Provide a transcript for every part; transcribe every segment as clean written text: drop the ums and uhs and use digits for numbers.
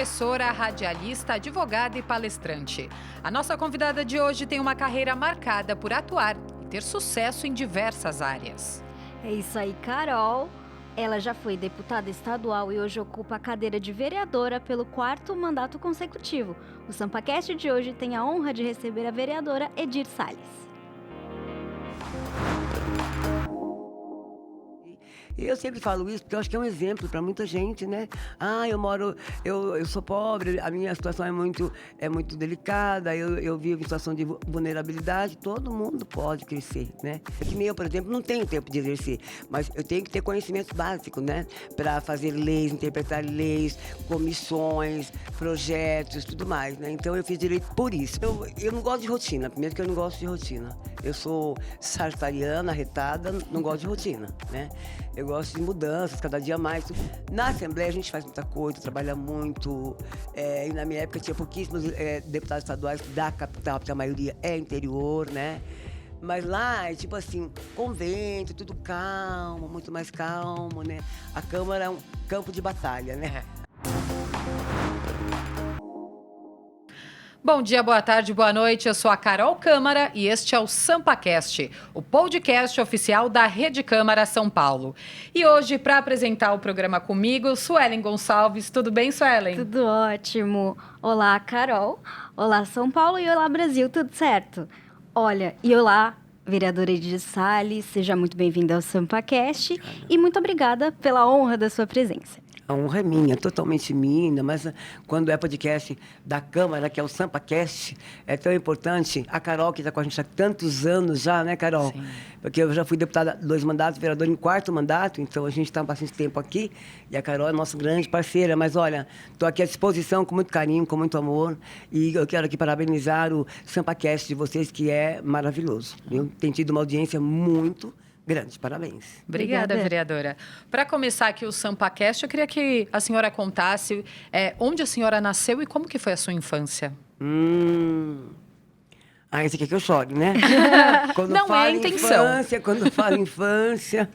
professora, radialista, advogada e palestrante. A nossa convidada de hoje tem uma carreira marcada por atuar e ter sucesso em diversas áreas. É isso aí, Carol. Ela já foi deputada estadual e hoje ocupa a cadeira de vereadora pelo 4º mandato consecutivo. O SampaCast de hoje tem a honra de receber a vereadora Edir Salles. Eu sempre falo isso porque eu acho que é um exemplo para muita gente, né? Eu sou pobre, a minha situação é muito delicada, eu vivo em situação de vulnerabilidade, todo mundo pode crescer, né? Que nem eu, por exemplo, não tenho tempo de exercer, mas eu tenho que ter conhecimento básico, né? Para fazer leis, interpretar leis, comissões, projetos, tudo mais, né? Então eu fiz direito por isso. Eu não gosto de rotina, primeiro que eu não gosto de rotina. Eu sou sagitariana, arretada, não gosto de rotina, né? Eu gosto de mudanças, cada dia mais. Na Assembleia a gente faz muita coisa, trabalha muito. E na minha época tinha pouquíssimos deputados estaduais da capital, porque a maioria é interior, né? Mas lá é tipo assim, convento, tudo calmo, muito mais calmo, né? A Câmara é um campo de batalha, né? Bom dia, boa tarde, boa noite. Eu sou a Carol Câmara e este é o SampaCast, o podcast oficial da Rede Câmara São Paulo. E hoje, para apresentar o programa comigo, Suelen Gonçalves. Tudo bem, Suelen? Tudo ótimo. Olá, Carol. Olá, São Paulo e olá, Brasil. Tudo certo? Olha, e olá, vereadora Edir Salles. Seja muito bem-vinda ao SampaCast e muito obrigada pela honra da sua presença. A honra é minha, totalmente minha, mas quando é podcast da Câmara, que é o SampaCast, é tão importante. A Carol, que está com a gente há tantos anos já, né, Carol? Sim. Porque eu já fui deputada 2 mandatos, vereadora em 4º mandato, então a gente está há bastante tempo aqui. E a Carol é nossa grande parceira. Mas, olha, estou aqui à disposição com muito carinho, com muito amor. E eu quero aqui parabenizar o SampaCast de vocês, que é maravilhoso, viu? Tem tido uma audiência muito grande, parabéns. Obrigada, vereadora. Para começar aqui o SampaCast, eu queria que a senhora contasse onde a senhora nasceu e como que foi a sua infância. Esse aqui é que eu choro, né? Quando Não falo é a intenção. Quando falo infância,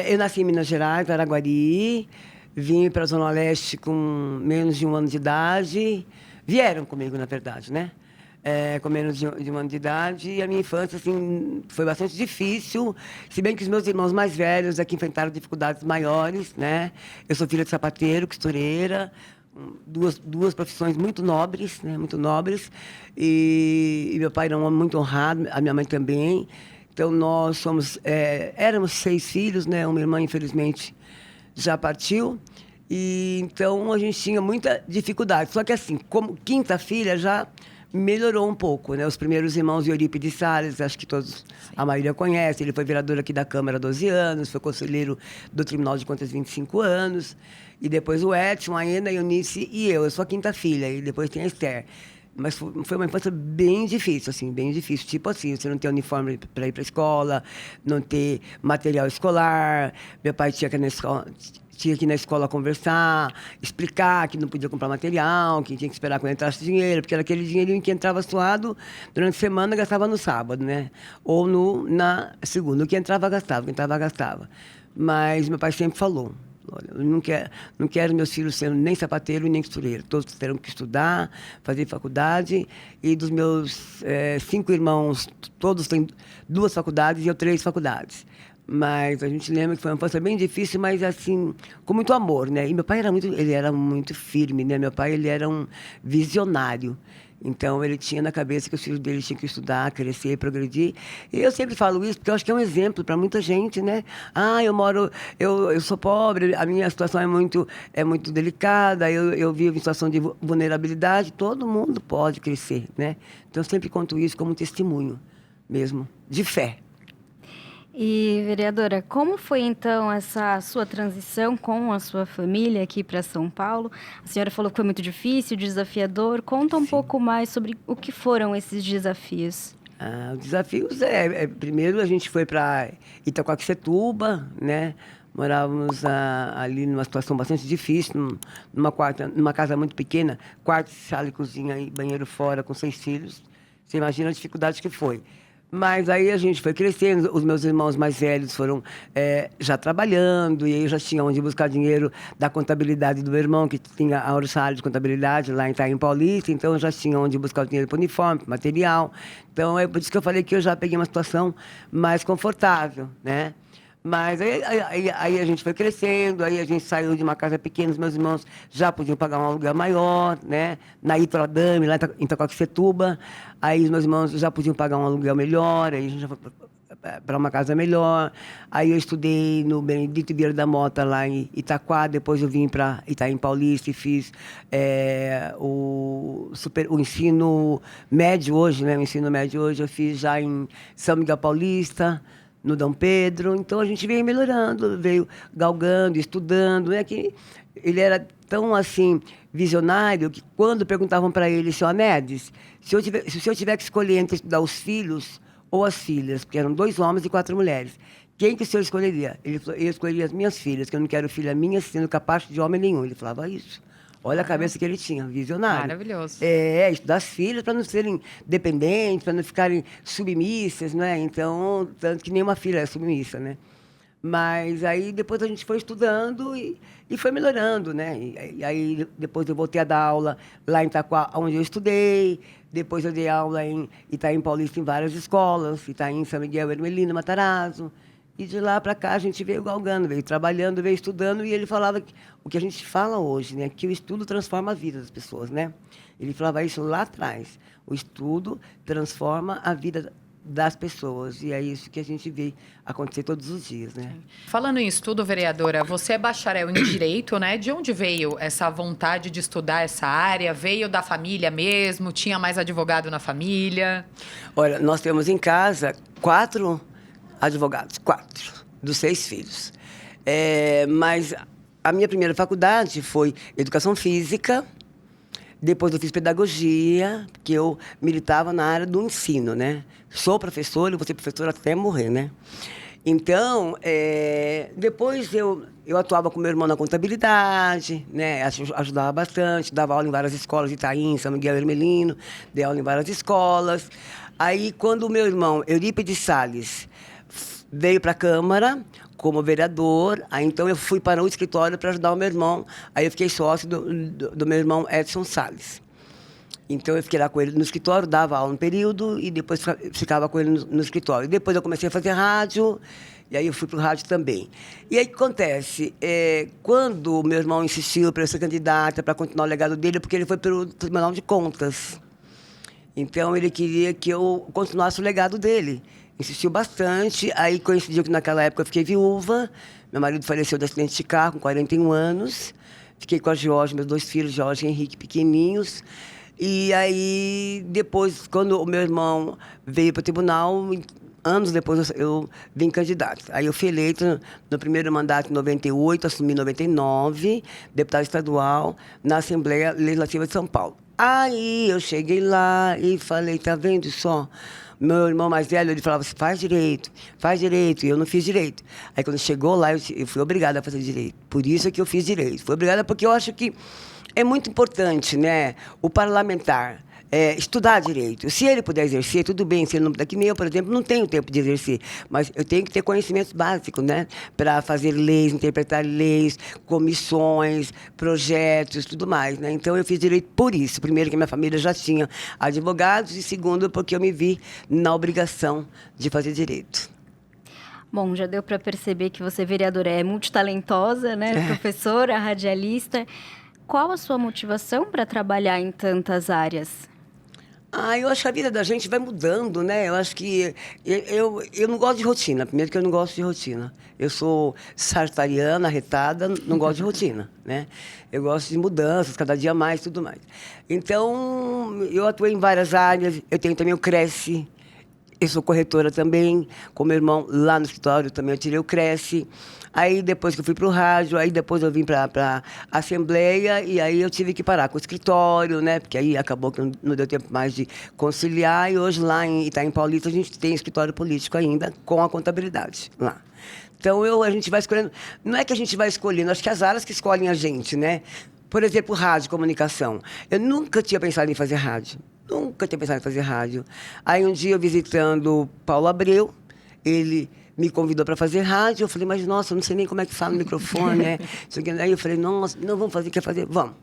eu nasci em Minas Gerais, Araguari, vim para a Zona Leste com menos de 1 ano de idade. Vieram comigo, na verdade, né? Com menos de 1 ano de idade, e a minha infância, assim, foi bastante difícil, se bem que os meus irmãos mais velhos aqui enfrentaram dificuldades maiores, né? Eu sou filha de sapateiro, costureira, duas profissões muito nobres, né? Muito nobres, e meu pai era um homem muito honrado, a minha mãe também. Então, nós éramos 6 filhos, né? Uma irmã, infelizmente, já partiu. E, então, a gente tinha muita dificuldade. Só que, assim, como 5ª filha, já melhorou um pouco, né? Os primeiros irmãos, Eurípides Salles, acho que todos, a maioria conhece. Ele foi vereador aqui da Câmara há 12 anos, foi conselheiro do Tribunal de Contas 25 anos. E depois o Edson, a Ena, a Eunice e eu. Eu sou a 5ª filha, e depois tem a Esther. Mas foi uma infância bem difícil, assim, bem difícil. Tipo assim, você não ter uniforme para ir para a escola, não ter material escolar. Meu pai tinha que ir na escola conversar, explicar que não podia comprar material, que tinha que esperar quando entrasse dinheiro, porque era aquele dinheirinho que entrava suado durante a semana, gastava no sábado, né? Ou na segunda. O que entrava, gastava. Mas meu pai sempre falou: olha, eu não quero meus filhos sendo nem sapateiro nem costureiro. Todos terão que estudar, fazer faculdade. E dos meus 5 irmãos, todos têm 2 faculdades e eu 3 faculdades. Mas a gente lembra que foi uma infância bem difícil, mas assim, com muito amor, né? E meu pai ele era muito firme, né? Meu pai, ele era um visionário. Então, ele tinha na cabeça que os filhos dele tinham que estudar, crescer, progredir. E eu sempre falo isso porque eu acho que é um exemplo para muita gente, né? Eu sou pobre, a minha situação é muito delicada, eu vivo em situação de vulnerabilidade, todo mundo pode crescer, né? Então, eu sempre conto isso como um testemunho mesmo, de fé. E, vereadora, como foi então essa sua transição com a sua família aqui para São Paulo? A senhora falou que foi muito difícil, desafiador. Conta um pouco mais sobre o que foram esses desafios. Os desafios primeiro a gente foi para Itaquaquecetuba, né? Morávamos ali numa situação bastante difícil, numa casa muito pequena, quarto, sala e cozinha e banheiro fora, com 6 filhos. Você imagina a dificuldade que foi. Mas aí a gente foi crescendo, os meus irmãos mais velhos foram já trabalhando, e aí eu já tinha onde buscar dinheiro da contabilidade do meu irmão, que tinha a Orçário de Contabilidade lá em Itaim Paulista, então eu já tinha onde buscar o dinheiro para uniforme, para material. Então é por isso que eu falei que eu já peguei uma situação mais confortável, né? Mas aí a gente foi crescendo, aí a gente saiu de uma casa pequena, os meus irmãos já podiam pagar um aluguel maior, né? Na Itoradame, lá em Itacoaquecetuba. Aí os meus irmãos já podiam pagar um aluguel melhor, aí a gente já foi para uma casa melhor. Aí eu estudei no Benedito Vieira da Mota, lá em Itaquá, depois eu vim para Itaim Paulista e fiz o ensino médio hoje, né? O ensino médio hoje eu fiz já em São Miguel Paulista, no Dom Pedro. Então a gente veio melhorando, veio galgando, estudando, né? Que ele era tão assim visionário que quando perguntavam para ele, senhor Amedes, se o senhor tiver que escolher entre estudar os filhos ou as filhas, porque eram 2 homens e 4 mulheres, quem que o senhor escolheria? Ele falou, eu escolheria as minhas filhas, que eu não quero filha minha sendo capaz de homem nenhum. Ele falava isso. Olha a cabeça que ele tinha, visionário. Maravilhoso. Estudar as filhas para não serem dependentes, para não ficarem submissas, não é? Então, tanto que nenhuma filha é submissa, né? Mas aí depois a gente foi estudando e foi melhorando, né? E aí depois eu voltei a dar aula lá em Itaquá, onde eu estudei. Depois eu dei aula em Itaim Paulista em várias escolas, Itaim, São Miguel, Ermelino, Matarazzo. E de lá para cá a gente veio galgando, veio trabalhando, veio estudando, e ele falava o que a gente fala hoje, né? Que o estudo transforma a vida das pessoas, né? Ele falava isso lá atrás. O estudo transforma a vida das pessoas, e é isso que a gente vê acontecer todos os dias, né? Falando em estudo, vereadora, você é bacharel em Direito, né? De onde veio essa vontade de estudar essa área? Veio da família mesmo? Tinha mais advogado na família? Olha, nós temos em casa 4 advogados, 4 dos 6 filhos. Mas a minha primeira faculdade foi Educação Física, depois eu fiz Pedagogia, porque eu militava na área do ensino, né? Sou professora e vou ser professora até morrer, né? Então, depois eu atuava com meu irmão na contabilidade, né? Ajudava bastante, dava aula em várias escolas, Itaim, São Miguel Ermelino, dei aula em várias escolas. Aí, quando o meu irmão, Eurípides Salles, veio para a Câmara como vereador, aí então eu fui para o escritório para ajudar o meu irmão, aí eu fiquei sócio do meu irmão Edson Salles. Então eu fiquei lá com ele no escritório, dava aula um período e depois ficava com ele no escritório. Depois eu comecei a fazer rádio, e aí eu fui para o rádio também. E aí o que acontece? Quando o meu irmão insistiu para eu ser candidata, para continuar o legado dele, porque ele foi pelo Tribunal de Contas. Então ele queria que eu continuasse o legado dele. Insistiu bastante, aí coincidiu que naquela época eu fiquei viúva, meu marido faleceu de acidente de carro com 41 anos, fiquei com a George, meus 2 filhos, George e Henrique, pequenininhos, e aí depois, quando o meu irmão veio para o tribunal, anos depois eu vim candidato. Aí eu fui eleito no primeiro mandato em 98, assumi em 99, deputado estadual na Assembleia Legislativa de São Paulo. Aí eu cheguei lá e falei, tá vendo só? Meu irmão mais velho, ele falava assim, faz direito, e eu não fiz direito. Aí quando chegou lá, eu fui obrigada a fazer direito. Por isso é que eu fiz direito. Fui obrigada porque eu acho que é muito importante, né, o parlamentar estudar direito. Se ele puder exercer, tudo bem. Se ele não puder, que nem eu, por exemplo, não tenho tempo de exercer, mas eu tenho que ter conhecimentos básicos, né, para fazer leis, interpretar leis, comissões, projetos, tudo mais, né? Então eu fiz direito por isso. Primeiro, que minha família já tinha advogados, e segundo, porque eu me vi na obrigação de fazer direito. Bom, já deu para perceber que você, vereadora, é multitalentosa, né? Professora, radialista. Qual a sua motivação para trabalhar em tantas áreas? Eu acho que a vida da gente vai mudando, né? Eu acho que... Eu não gosto de rotina. Primeiro que eu não gosto de rotina. Eu sou sagitariana, arretada, não gosto de rotina, né? Eu gosto de mudanças, cada dia mais, tudo mais. Então, eu atuei em várias áreas. Eu tenho também o Cresce. Eu sou corretora também. Com meu irmão lá no escritório também eu tirei o Cresce. Aí, depois que eu fui para o rádio, aí depois eu vim para a Assembleia, e aí eu tive que parar com o escritório, né? Porque aí acabou que não deu tempo mais de conciliar, e hoje lá em Itaim Paulista a gente tem escritório político ainda, com a contabilidade lá. Então, a gente vai escolhendo... Não é que a gente vai escolhendo, acho que as áreas que escolhem a gente, né? Por exemplo, rádio, comunicação. Eu nunca tinha pensado em fazer rádio. Nunca tinha pensado em fazer rádio. Aí um dia eu visitando Paulo Abreu, ele me convidou para fazer rádio. Eu falei, mas nossa, eu não sei nem como é que fala no microfone, né? Aí eu falei, nossa, não, vamos fazer, quer fazer? Vamos.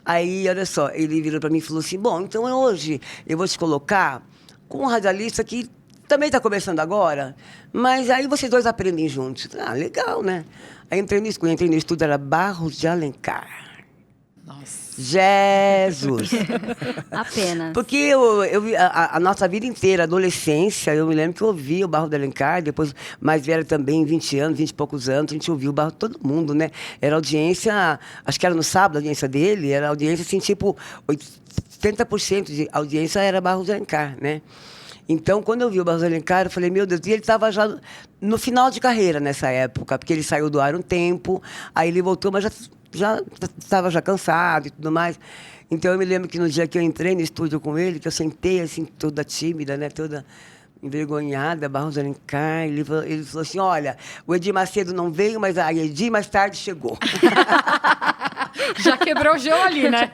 Aí, olha só, ele virou para mim e falou assim, bom, então hoje eu vou te colocar com um radialista que também está começando agora, mas aí vocês dois aprendem juntos. Ah, legal, né? Aí entrei no estúdio, era Barros de Alencar. Nossa. Jesus! Apenas. Porque eu vi a nossa vida inteira, adolescência, eu me lembro que eu ouvia o Barro de Alencar, depois mais velha também, 20 anos, 20 e poucos anos, a gente ouvia o Barro, todo mundo, né? Era audiência, acho que era no sábado a audiência dele, era audiência assim, tipo, 80% de audiência era Barro de Alencar, né? Então, quando eu vi o Barros de Alencar, eu falei, meu Deus, e ele estava já no final de carreira nessa época, porque ele saiu do ar um tempo, aí ele voltou, mas já estava já cansado e tudo mais. Então, eu me lembro que no dia que eu entrei no estúdio com ele, que eu sentei, assim, toda tímida, né, toda envergonhada, Barros de Alencar, ele falou assim, olha, o Edir Macedo não veio, mas a Edir mais tarde chegou. Já quebrou o gelo ali, né?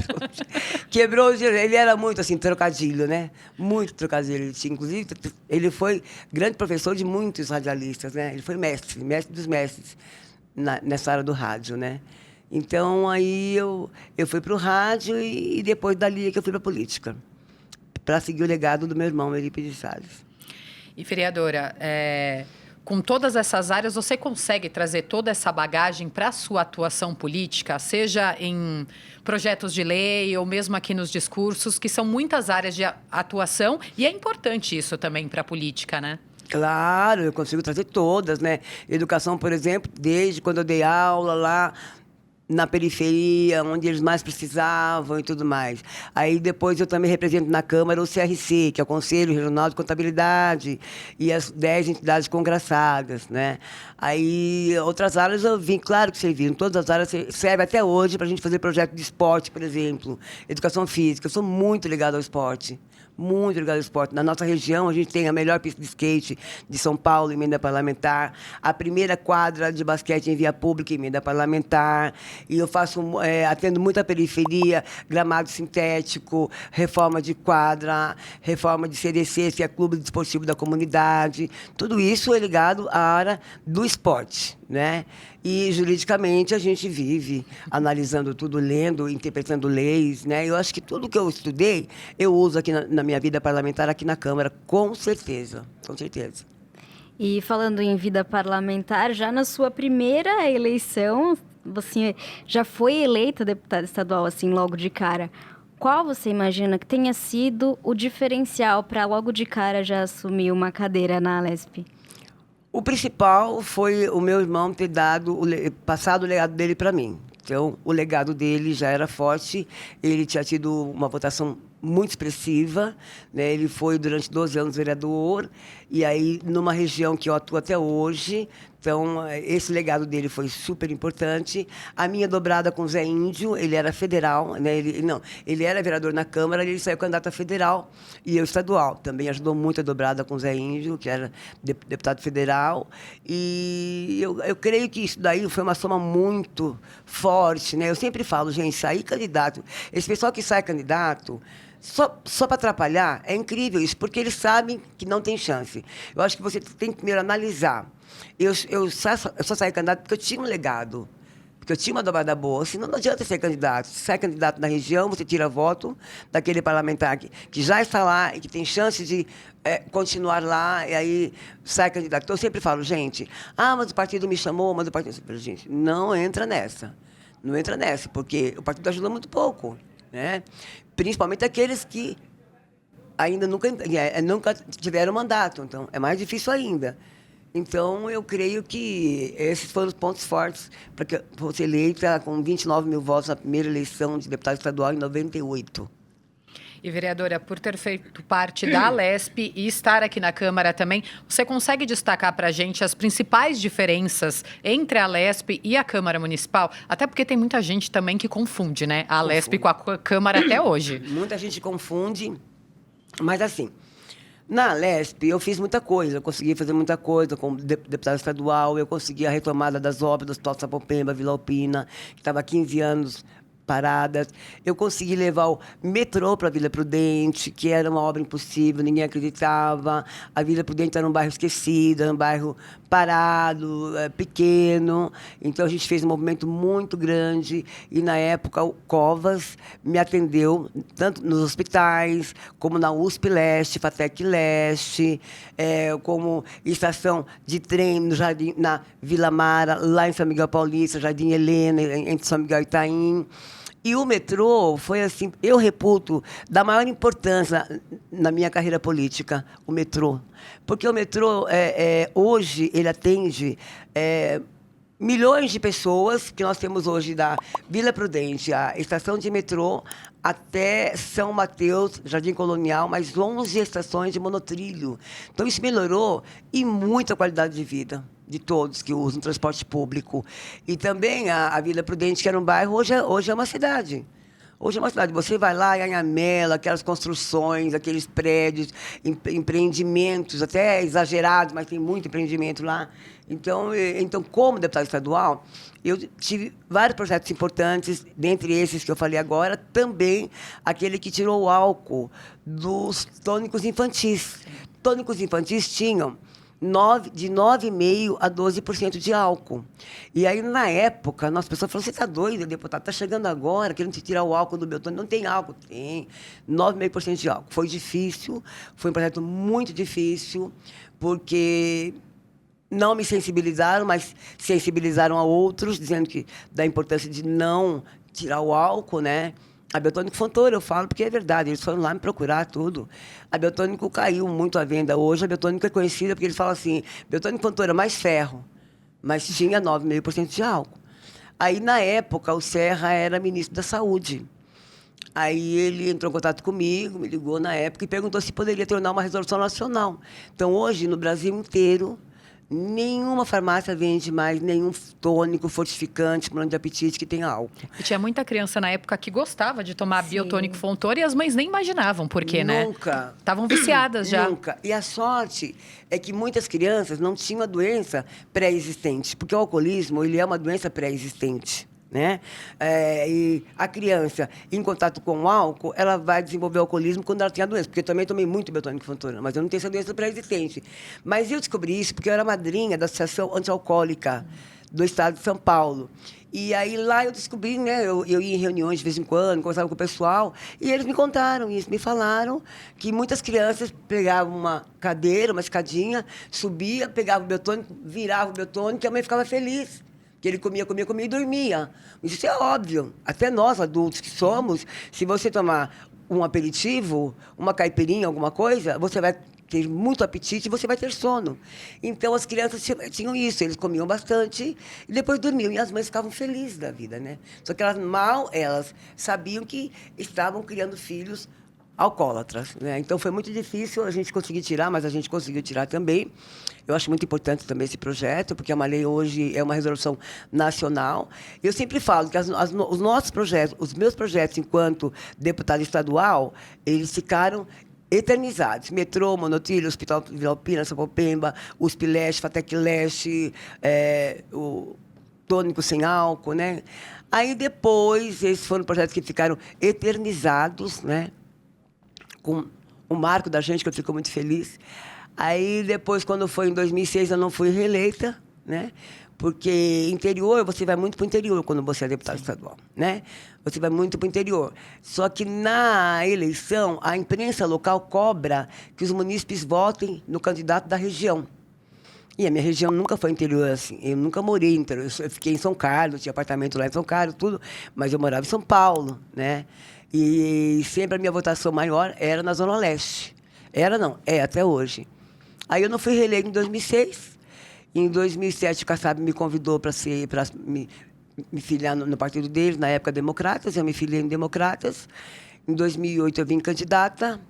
Quebrou o gelo. Ele era muito, assim, trocadilho, né? Muito trocadilho. Ele tinha, inclusive, ele foi grande professor de muitos radialistas, né? Ele foi mestre dos mestres nessa área do rádio, né? Então, aí eu fui para o rádio e depois dali é que eu fui para a política, para seguir o legado do meu irmão, Eurípides Salles. E, vereadora, com todas essas áreas, você consegue trazer toda essa bagagem para a sua atuação política, seja em projetos de lei ou mesmo aqui nos discursos, que são muitas áreas de atuação, e é importante isso também para a política, né? Claro, eu consigo trazer todas, né? Educação, por exemplo, desde quando eu dei aula lá na periferia, onde eles mais precisavam e tudo mais. Aí depois eu também represento na Câmara o CRC, que é o Conselho Regional de Contabilidade, e as 10 entidades congraçadas, né? Aí outras áreas eu vim, claro que serviram, todas as áreas servem até hoje para a gente fazer projeto de esporte, por exemplo, educação física. Eu sou muito ligado ao esporte. Muito ligado ao esporte. Na nossa região, a gente tem a melhor pista de skate de São Paulo, emenda parlamentar. A primeira quadra de basquete em via pública, emenda parlamentar. E eu atendo muito a periferia, gramado sintético, reforma de quadra, reforma de CDC, que é Clube Desportivo da Comunidade. Tudo isso é ligado à área do esporte, né? E, juridicamente, a gente vive analisando tudo, lendo, interpretando leis, né? Eu acho que tudo que eu estudei, eu uso aqui na minha vida parlamentar, aqui na Câmara, com certeza, com certeza. E falando em vida parlamentar, já na sua primeira eleição, você já foi eleita deputada estadual, assim, logo de cara. Qual você imagina que tenha sido o diferencial para logo de cara já assumir uma cadeira na Alesp? O principal foi o meu irmão ter passado o legado dele para mim. Então, o legado dele já era forte, ele tinha tido uma votação muito expressiva, né? Ele foi durante 12 anos vereador, e aí numa região que eu atuo até hoje. Então, esse legado dele foi super importante. A minha dobrada com o Zé Índio, ele era federal, né? Ele era vereador na Câmara, ele saiu candidato a federal, e eu estadual. Também ajudou muito a dobrada com o Zé Índio, que era deputado federal. E eu creio que isso daí foi uma soma muito forte, né? Eu sempre falo, gente, sair candidato, esse pessoal que sai candidato, só para atrapalhar, é incrível isso, porque eles sabem que não tem chance. Eu acho que você tem que primeiro analisar. Eu só saí candidato porque eu tinha um legado, porque eu tinha uma dobrada boa, senão não adianta ser candidato. Se sai candidato na região, você tira voto daquele parlamentar que já está lá e que tem chance de continuar lá, e aí sai candidato. Então, eu sempre falo, gente, mas o partido me chamou, mas o partido... Gente, não entra nessa. Não entra nessa, porque o partido ajuda muito pouco, né? Principalmente aqueles que ainda nunca tiveram mandato, então é mais difícil ainda. Então, eu creio que esses foram os pontos fortes para que eu fosse eleita com 29 mil votos na primeira eleição de deputado estadual em 98. E, vereadora, por ter feito parte da Alesp e estar aqui na Câmara também, você consegue destacar para a gente as principais diferenças entre a Alesp e a Câmara Municipal? Até porque tem muita gente também que confunde, né? A Alesp com a Câmara até hoje. Muita gente confunde, mas assim... Na Alesp, eu fiz muita coisa, eu consegui fazer muita coisa como deputado estadual, eu consegui a retomada das obras do Hospital Sapopemba, Vila Alpina, que estava há 15 anos paradas. Eu consegui levar o metrô para a Vila Prudente, que era uma obra impossível, ninguém acreditava. A Vila Prudente era um bairro esquecido, era um bairro parado, pequeno. Então, a gente fez um movimento muito grande. E, na época, o Covas me atendeu, tanto nos hospitais, como na USP Leste, FATEC Leste, como estação de trem no Jardim, na Vila Mara, lá em São Miguel Paulista, Jardim Helena, entre São Miguel e Itaim. E o metrô foi, assim, eu reputo, da maior importância na minha carreira política, o metrô. Porque o metrô, hoje, ele atende milhões de pessoas que nós temos hoje da Vila Prudente, a estação de metrô, até São Mateus, Jardim Colonial, mais 11 estações de monotrilho. Então, isso melhorou e muito a qualidade de vida de todos que usam transporte público. E também a Vila Prudente, que era um bairro, hoje é uma cidade. Hoje é uma cidade. Você vai lá em Anhamela, aquelas construções, aqueles prédios, empreendimentos, até exagerados, mas tem muito empreendimento lá. Então, como deputada estadual, eu tive vários projetos importantes, dentre esses que eu falei agora, também aquele que tirou o álcool dos tônicos infantis. Tônicos infantis tinham de 9,5% a 12% de álcool. E aí, na época, nossa pessoa falou, você está doido, deputado? Está chegando agora, querendo tirar o álcool do meu tônico. Não tem álcool. Tem 9,5% de álcool. Foi difícil, foi um projeto muito difícil, porque não me sensibilizaram, mas sensibilizaram a outros, dizendo que da importância de não tirar o álcool, né? A Biotônico Fontoura, eu falo porque é verdade, eles foram lá me procurar tudo. A Biotônico caiu muito à venda hoje, a Biotônico é conhecida porque eles falam assim, Biotônico Fontoura mais ferro, mas tinha 9,5% de álcool. Aí, na época, o Serra era ministro da Saúde. Aí ele entrou em contato comigo, me ligou na época e perguntou se poderia tornar uma resolução nacional. Então, hoje, no Brasil inteiro, nenhuma farmácia vende mais nenhum tônico, fortificante, plano de apetite que tenha álcool. E tinha muita criança na época que gostava de tomar Sim. Biotônico Fontoura e as mães nem imaginavam por quê, né? Nunca. Estavam viciadas já. Nunca. E a sorte é que muitas crianças não tinham a doença pré-existente, porque o alcoolismo ele é uma doença pré-existente. Né? E a criança, em contato com o álcool, ela vai desenvolver o alcoolismo quando ela tem a doença. Porque eu também tomei muito Biotônico Fontoura, mas eu não tenho essa doença pré-existente. Mas eu descobri isso porque eu era madrinha da Associação Antialcoólica do Estado de São Paulo. E aí lá eu descobri, né? Eu ia em reuniões de vez em quando, conversava com o pessoal, e eles me contaram isso, me falaram que muitas crianças pegavam uma cadeira, uma escadinha, subia, pegava o biotônico, virava o biotônico, e a mãe ficava feliz. Que ele comia e dormia. Isso é óbvio. Até nós, adultos que somos, se você tomar um aperitivo, uma caipirinha, alguma coisa, você vai ter muito apetite e você vai ter sono. Então, as crianças tinham isso. Eles comiam bastante e depois dormiam. E as mães ficavam felizes da vida, né? Só que elas sabiam que estavam criando filhos alcoólatras, né? Então, foi muito difícil a gente conseguir tirar, mas a gente conseguiu tirar também. Eu acho muito importante também esse projeto, porque a Malê hoje é uma resolução nacional. Eu sempre falo que os nossos projetos, os meus projetos enquanto deputada estadual, eles ficaram eternizados. Metrô, monotrilho, Hospital Vila Alpina, Sapopemba, USP Leste, FATEC Leste, o tônico sem álcool, né? Aí, depois, esses foram projetos que ficaram eternizados, né? Com o marco da gente, que eu fico muito feliz. Aí, depois, quando foi em 2006, eu não fui reeleita, né? Porque interior, você vai muito para o interior quando você é deputado estadual, né? Você vai muito para o interior. Só que, na eleição, a imprensa local cobra que os munícipes votem no candidato da região. E a minha região nunca foi interior assim. Eu nunca morei interior. Eu fiquei em São Carlos, tinha apartamento lá em São Carlos, tudo. Mas eu morava em São Paulo, né? E sempre a minha votação maior era na Zona Leste. Era não, é até hoje. Aí eu não fui reeleito em 2006. Em 2007, o Kassab me convidou para me filiar no partido dele, na época Democratas. Eu me filiei em Democratas. Em 2008, eu vim candidata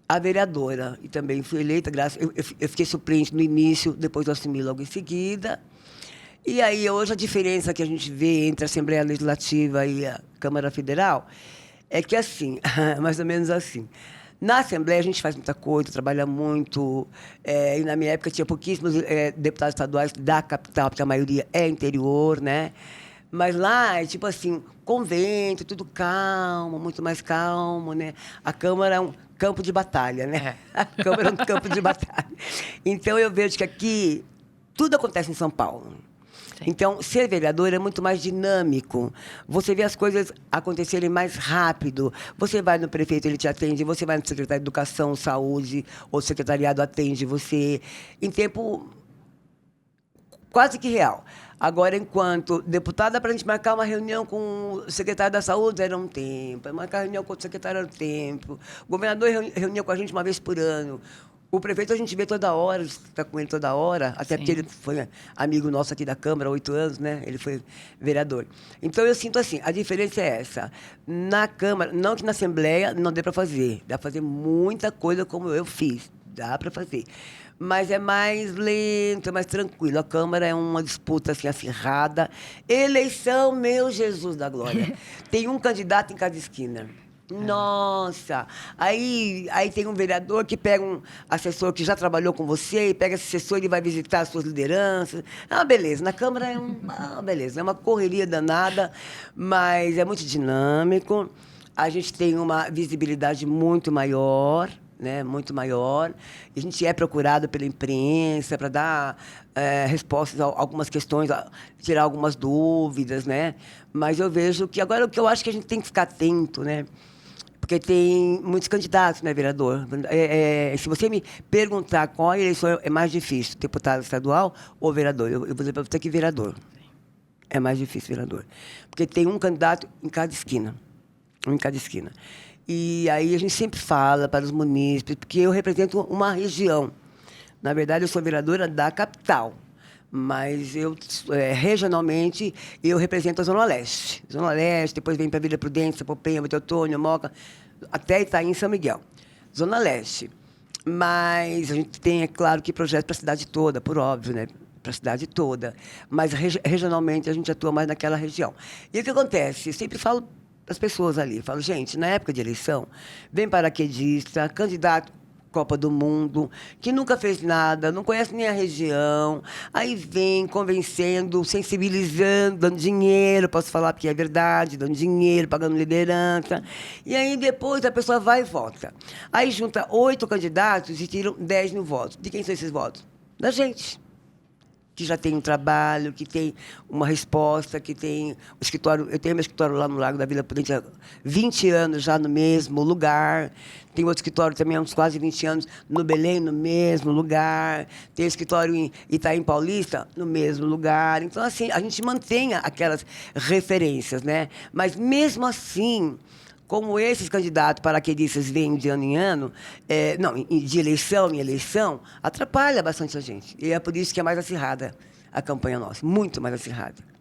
a vereadora. E também fui eleita, eu fiquei suplente no início, depois eu assumi logo em seguida. E aí, hoje, a diferença que a gente vê entre a Assembleia Legislativa e a Câmara Federal é que, assim, mais ou menos assim, na Assembleia a gente faz muita coisa, trabalha muito, e na minha época tinha pouquíssimos deputados estaduais da capital, porque a maioria é interior, né? Mas lá é tipo assim, convento, tudo calmo, muito mais calmo, né? A Câmara é um campo de batalha, né? A Câmara é um campo de batalha. Então eu vejo que aqui tudo acontece em São Paulo. Sim. Então, ser vereador é muito mais dinâmico. Você vê as coisas acontecerem mais rápido. Você vai no prefeito, ele te atende. Você vai no secretário de Educação, Saúde, ou secretariado atende você em tempo quase que real. Agora, enquanto deputada, para a gente marcar uma reunião com o secretário da Saúde, era um tempo. Marcar reunião com o secretário era um tempo. O governador reunia com a gente uma vez por ano. O prefeito a gente vê toda hora, está com ele toda hora, até Sim. porque ele foi amigo nosso aqui da Câmara há 8 anos, né? Ele foi vereador. Então, eu sinto assim, a diferença é essa. Na Câmara, não que na Assembleia não dê para fazer. Dá para fazer muita coisa como eu fiz. Dá para fazer. Mas é mais lento, é mais tranquilo. A Câmara é uma disputa assim, acirrada. Eleição, meu Jesus da glória. Tem um candidato em cada esquina. Nossa! Aí tem um vereador que pega um assessor que já trabalhou com você e pega esse assessor e vai visitar as suas lideranças. É uma beleza. Na Câmara é uma beleza. É uma correria danada, mas é muito dinâmico. A gente tem uma visibilidade muito maior, né? Muito maior. A gente é procurado pela imprensa para dar respostas a algumas questões, tirar algumas dúvidas, né? Mas eu vejo que agora o que eu acho que a gente tem que ficar atento, né? Porque tem muitos candidatos, né, vereador? Se você me perguntar qual eleição é mais difícil, deputado estadual ou vereador, eu vou dizer para você que vereador. É mais difícil, vereador. Porque tem um candidato em cada esquina. Um em cada esquina. E aí a gente sempre fala para os munícipes, porque eu represento uma região. Na verdade, eu sou vereadora da capital. Mas eu, regionalmente, eu represento a Zona Leste. Zona Leste, depois vem para Vila Prudente, Sapopemba, Vito Antônio, Moca, até Itaim e São Miguel. Zona Leste. Mas a gente tem, é claro, que projeto para a cidade toda, por óbvio, né? Para a cidade toda. Mas regionalmente a gente atua mais naquela região. E o que acontece? Eu sempre falo para as pessoas ali, falo, gente, na época de eleição, vem paraquedista, candidato Copa do Mundo, que nunca fez nada, não conhece nem a região, aí vem convencendo, sensibilizando, dando dinheiro, posso falar porque é verdade, dando dinheiro, pagando liderança, e aí depois a pessoa vai e vota. Aí junta 8 candidatos e tiram 10 mil votos. De quem são esses votos? Da gente, que já tem um trabalho, que tem uma resposta, que tem o escritório. Eu tenho meu escritório lá no Largo da Vila Prudente há 20 anos já no mesmo lugar. Tem outro escritório também há uns quase 20 anos no Belém, no mesmo lugar. Tem escritório em Itaim Paulista, no mesmo lugar. Então, assim, a gente mantém aquelas referências, né? Mas, mesmo assim, como esses candidatos paraquedistas vêm de ano em ano, de eleição em eleição, atrapalha bastante a gente. E é por isso que é mais acirrada a campanha nossa, muito mais acirrada.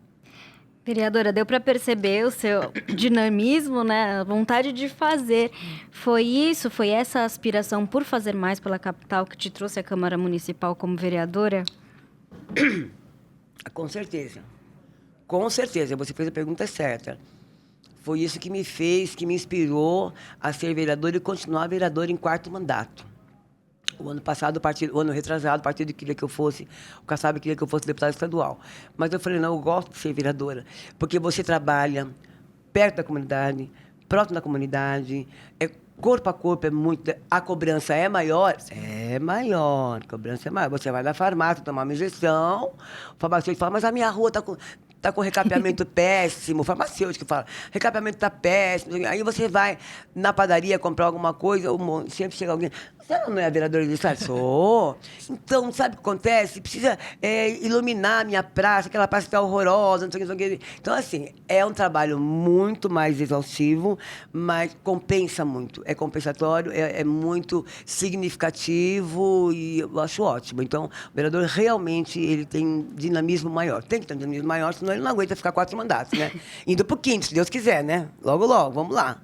Vereadora, deu para perceber o seu dinamismo, né? A vontade de fazer. Foi essa aspiração por fazer mais pela capital que te trouxe à Câmara Municipal como vereadora? Com certeza. Com certeza, você fez a pergunta certa. Foi isso que me fez, que me inspirou a ser vereador e continuar vereador em 4º mandato. O ano passado, o ano retrasado, o partido queria que eu fosse, o Kassab queria que eu fosse deputada estadual. Mas eu falei, não, eu gosto de ser vereadora, porque você trabalha perto da comunidade, próximo da comunidade, corpo a corpo, a cobrança é maior? É maior, a cobrança é maior. Você vai na farmácia tomar uma injeção, o farmacêutico fala, mas a minha rua está com recapeamento péssimo, o farmacêutico fala, recapeamento está péssimo. Aí você vai na padaria comprar alguma coisa, sempre chega alguém, você não é vereadora de estado? Sou. Então, sabe o que acontece? Precisa iluminar a minha praça, aquela praça está horrorosa, não sei o que. Então, assim, é um trabalho muito mais exaustivo, mas compensa muito. É compensatório, é muito significativo e eu acho ótimo. Então, o vereador realmente ele tem dinamismo maior. Tem que ter um dinamismo maior, senão ele não aguenta ficar 4 mandatos, né? Indo para o 5º, se Deus quiser, né? Logo, logo, vamos lá.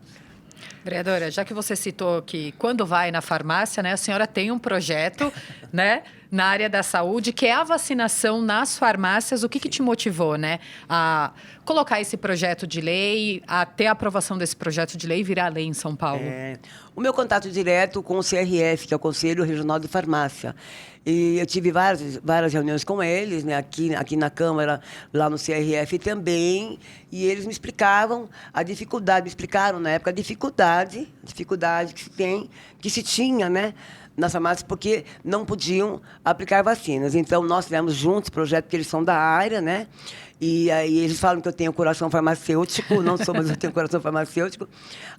Vereadora, já que você citou que quando vai na farmácia, né, a senhora tem um projeto, né, na área da saúde, que é a vacinação nas farmácias. O que te motivou, né, a colocar esse projeto de lei, a ter a aprovação desse projeto de lei e virar lei em São Paulo? O meu contato direto com o CRF, que é o Conselho Regional de Farmácia. E eu tive várias reuniões com eles, né, aqui na Câmara, lá no CRF também, e eles me explicavam a dificuldade, me explicaram na época a dificuldade que se tinha, né, nas farmácias, porque não podiam aplicar vacinas. Então, nós fizemos juntos o projeto, porque eles são da área, né? E aí eles falam que eu tenho coração farmacêutico, não sou, mas eu tenho coração farmacêutico.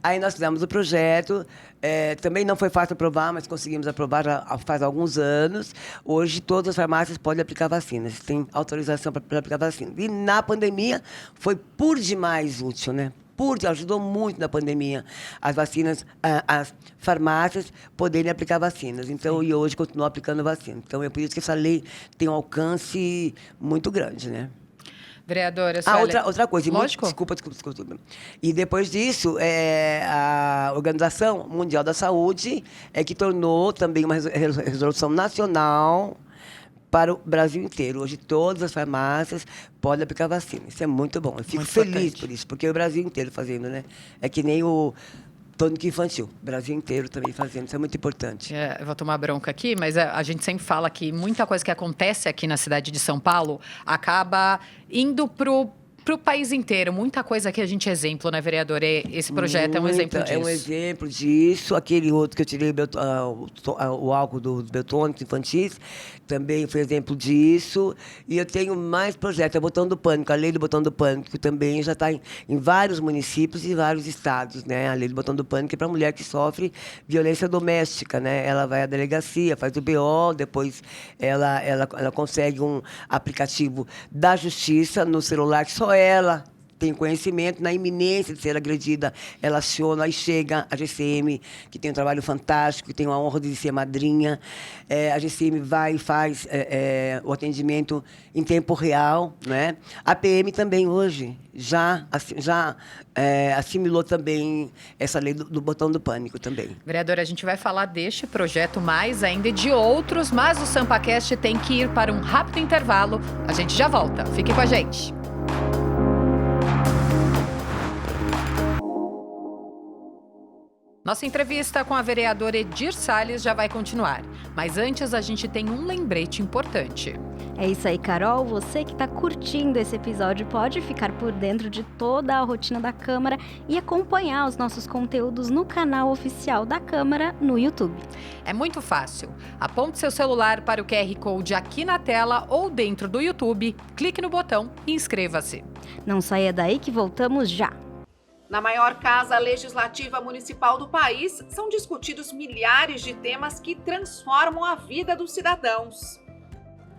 Aí nós fizemos o projeto, também não foi fácil aprovar, mas conseguimos aprovar já faz alguns anos. Hoje, todas as farmácias podem aplicar vacinas, tem autorização para aplicar vacinas. E na pandemia, foi por demais útil, né? Ajudou muito na pandemia as vacinas, as farmácias poderem aplicar vacinas. Então, e hoje continuam aplicando vacina. Então, é por isso que essa lei tem um alcance muito grande, né? Vereadora, outra coisa. Lógico. Desculpa. E depois disso, a Organização Mundial da Saúde que tornou também uma resolução nacional para o Brasil inteiro. Hoje, todas as farmácias podem aplicar vacina. Isso é muito bom. Eu fico muito feliz por isso, porque é o Brasil inteiro fazendo, né? É que nem o tônico infantil. O Brasil inteiro também fazendo. Isso é muito importante. Eu vou tomar bronca aqui, mas a gente sempre fala que muita coisa que acontece aqui na cidade de São Paulo acaba indo pro país inteiro. Muita coisa que a gente é exemplo, né, vereador? Esse projeto é um exemplo disso. É um exemplo disso. Aquele outro que eu tirei, o álcool dos biotônicos infantis, também foi exemplo disso. E eu tenho mais projetos. A Botão do Pânico, a Lei do Botão do Pânico, que também já está em vários municípios e vários estados, né? A Lei do Botão do Pânico é para a mulher que sofre violência doméstica, né? Ela vai à delegacia, faz o BO, depois ela consegue um aplicativo da justiça no celular, que só ela tem conhecimento, na iminência de ser agredida, ela aciona, aí chega a GCM, que tem um trabalho fantástico, que tem a honra de ser madrinha. A GCM vai e faz o atendimento em tempo real, né? A PM também hoje já assimilou também essa lei do Botão do Pânico também. Vereadora, a gente vai falar deste projeto mais ainda e de outros, mas o SampaCast tem que ir para um rápido intervalo. A gente já volta. Fique com a gente. Nossa entrevista com a vereadora Edir Salles já vai continuar, mas antes a gente tem um lembrete importante. É isso aí, Carol. Você que está curtindo esse episódio pode ficar por dentro de toda a rotina da Câmara e acompanhar os nossos conteúdos no canal oficial da Câmara no YouTube. É muito fácil. Aponte seu celular para o QR Code aqui na tela ou dentro do YouTube, clique no botão e inscreva-se. Não saia daí que voltamos já. Na maior casa legislativa municipal do país, são discutidos milhares de temas que transformam a vida dos cidadãos.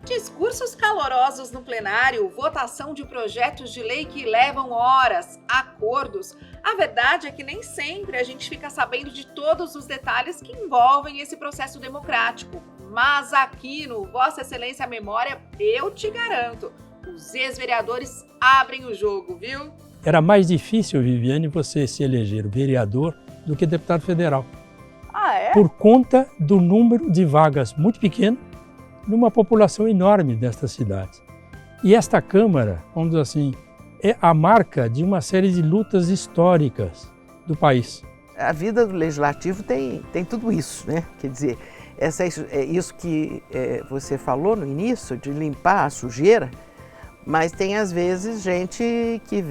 Discursos calorosos no plenário, votação de projetos de lei que levam horas, acordos. A verdade é que nem sempre a gente fica sabendo de todos os detalhes que envolvem esse processo democrático. Mas aqui no Vossa Excelência Memória, eu te garanto, os ex-vereadores abrem o jogo, viu? Era mais difícil, Viviane, você se eleger vereador do que deputado federal. Ah, é? Por conta do número de vagas muito pequeno numa população enorme desta cidade. E esta Câmara, vamos dizer assim, é a marca de uma série de lutas históricas do país. A vida do Legislativo tem tudo isso, né? Quer dizer, isso que você falou no início, de limpar a sujeira, mas tem, às vezes, gente que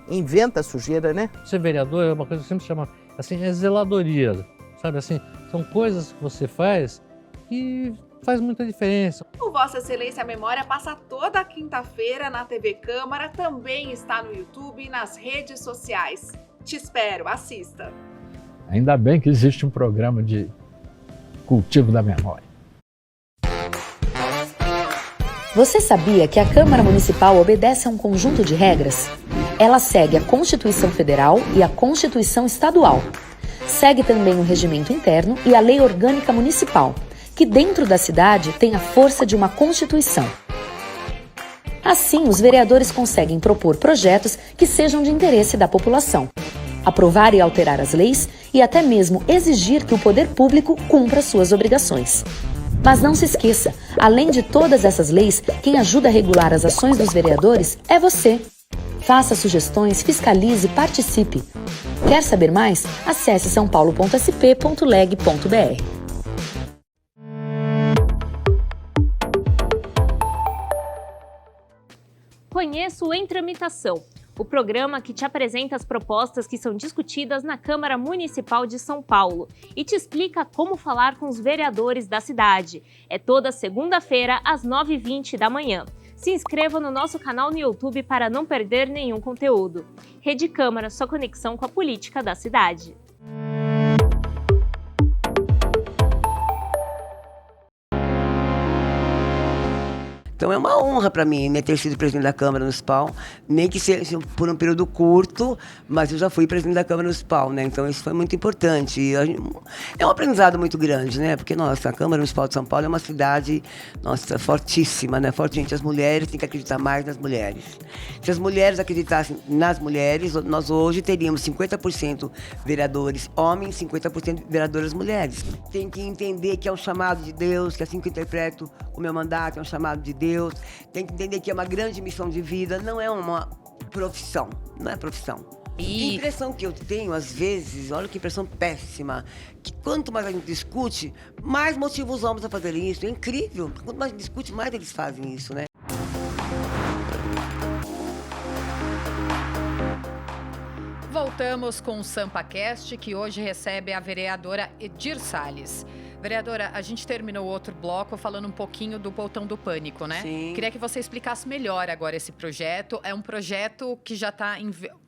inventa sujeira, né? Ser vereador é uma coisa que sempre chama, assim, é zeladoria, sabe? Assim, são coisas que você faz que faz muita diferença. O Vossa Excelência Memória passa toda quinta-feira na TV Câmara, também está no YouTube e nas redes sociais. Te espero, assista. Ainda bem que existe um programa de cultivo da memória. Você sabia que a Câmara Municipal obedece a um conjunto de regras? Ela segue a Constituição Federal e a Constituição Estadual. Segue também o Regimento Interno e a Lei Orgânica Municipal, que dentro da cidade tem a força de uma Constituição. Assim, os vereadores conseguem propor projetos que sejam de interesse da população, aprovar e alterar as leis e até mesmo exigir que o poder público cumpra suas obrigações. Mas não se esqueça, além de todas essas leis, quem ajuda a regular as ações dos vereadores é você. Faça sugestões, fiscalize, participe. Quer saber mais? Acesse saopaulo.sp.leg.br. Conheça o Em Tramitação, o programa que te apresenta as propostas que são discutidas na Câmara Municipal de São Paulo e te explica como falar com os vereadores da cidade. É toda segunda-feira, às 9h20 da manhã. Se inscreva no nosso canal no YouTube para não perder nenhum conteúdo. Rede Câmara, sua conexão com a política da cidade. Então é uma honra para mim, né, ter sido presidente da Câmara Municipal, nem que seja por um período curto, mas eu já fui presidente da Câmara Municipal, né? Então isso foi muito importante. E é um aprendizado muito grande, né? Porque, nossa, a Câmara Municipal de São Paulo é uma cidade, nossa, fortíssima, né? Forte, gente, as mulheres têm que acreditar mais nas mulheres. Se as mulheres acreditassem nas mulheres, nós hoje teríamos 50% vereadores homens, 50% vereadoras mulheres. Tem que entender que é um chamado de Deus, que assim que eu interpreto o meu mandato, é um chamado de Deus. Tem que entender que é uma grande missão de vida, não é uma profissão, não é profissão. E a impressão que eu tenho, às vezes, olha que impressão péssima, que quanto mais a gente discute, mais motiva os homens a fazerem isso. É incrível. Quanto mais a gente discute, mais eles fazem isso, né? Voltamos com o SampaCast, que hoje recebe a vereadora Edir Salles. Vereadora, a gente terminou o outro bloco falando um pouquinho do Botão do Pânico, né? Sim. Queria que você explicasse melhor agora esse projeto. É um projeto que já está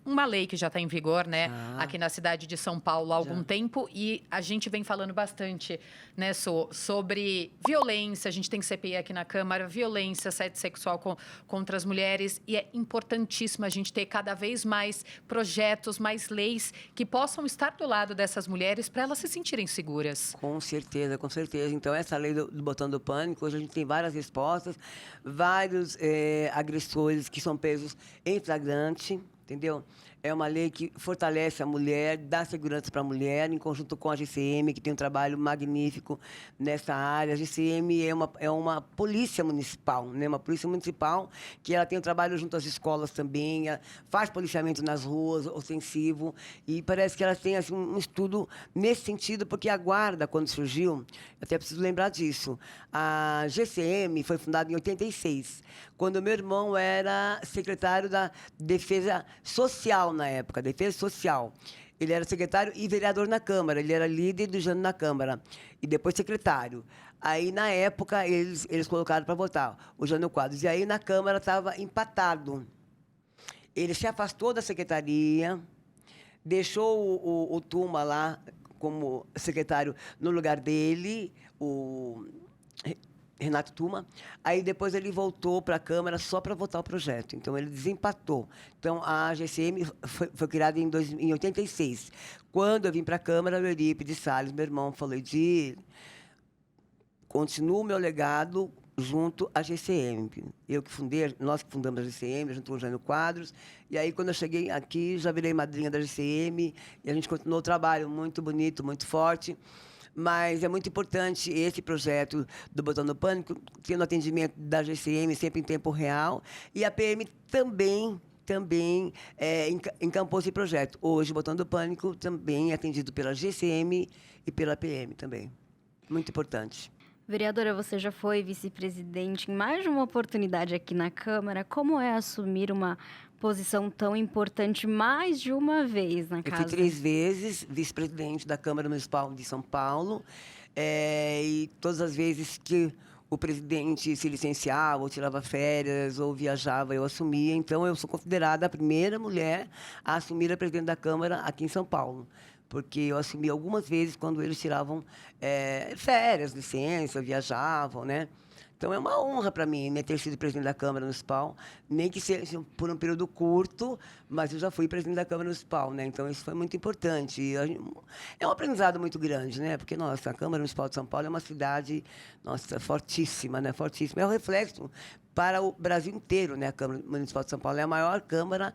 uma lei que já está em vigor, né? Aqui na cidade de São Paulo há algum tempo. E a gente vem falando bastante, né, sobre violência. A gente tem CPI aqui na Câmara, violência, assédio sexual contra as mulheres. E é importantíssimo a gente ter cada vez mais projetos, mais leis que possam estar do lado dessas mulheres para elas se sentirem seguras. Com certeza, com certeza. Então, essa lei do Botão do Pânico, hoje a gente tem várias respostas, vários agressores que são presos em flagrante, entendeu? É uma lei que fortalece a mulher, dá segurança para a mulher, em conjunto com a GCM, que tem um trabalho magnífico nessa área. A GCM é uma polícia municipal, né? Uma polícia municipal que ela tem um trabalho junto às escolas também, faz policiamento nas ruas, ostensivo, e parece que ela tem assim, um estudo nesse sentido, porque a Guarda, quando surgiu, até preciso lembrar disso, a GCM foi fundada em 86, quando meu irmão era secretário da Defesa Social na época, Defesa Social. Ele era secretário e vereador na Câmara, ele era líder do Jânio na Câmara, e depois secretário. Aí, na época, eles colocaram para votar o Jânio Quadros, e aí na Câmara estava empatado. Ele se afastou da secretaria, deixou o Tuma lá como secretário no lugar dele, o Renato Tuma. Aí depois ele voltou para a Câmara só para votar o projeto. Então ele desempatou. Então a GCM foi criada em 86. Quando eu vim para a Câmara, o Eurípides Salles, meu irmão, falou: Edir, continuo o meu legado junto à GCM. Nós que fundamos a GCM, junto com o Jânio Quadros. E aí, quando eu cheguei aqui, já virei madrinha da GCM, e a gente continuou o trabalho muito bonito, muito forte. Mas é muito importante esse projeto do Botão do Pânico, tendo atendimento da GCM sempre em tempo real, e a PM também encampou esse projeto. Hoje, o Botão do Pânico também é atendido pela GCM e pela PM também. Muito importante. Vereadora, você já foi vice-presidente em mais de uma oportunidade aqui na Câmara. Como é assumir uma posição tão importante mais de uma vez na casa? Eu fui 3 vezes vice-presidente da Câmara Municipal de São Paulo, e todas as vezes que o presidente se licenciava, ou tirava férias, ou viajava, eu assumia. Então, eu sou considerada a primeira mulher a assumir a presidente da Câmara aqui em São Paulo, porque eu assumi algumas vezes quando eles tiravam férias, licença, viajavam, né? Então, é uma honra para mim, né, ter sido presidente da Câmara Municipal, nem que seja por um período curto, mas eu já fui presidente da Câmara Municipal, né? Então, isso foi muito importante. E é um aprendizado muito grande, né? Porque, nossa, a Câmara Municipal de São Paulo é uma cidade, nossa, fortíssima, né? Fortíssima. É um reflexo para o Brasil inteiro, né? A Câmara Municipal de São Paulo é a maior Câmara,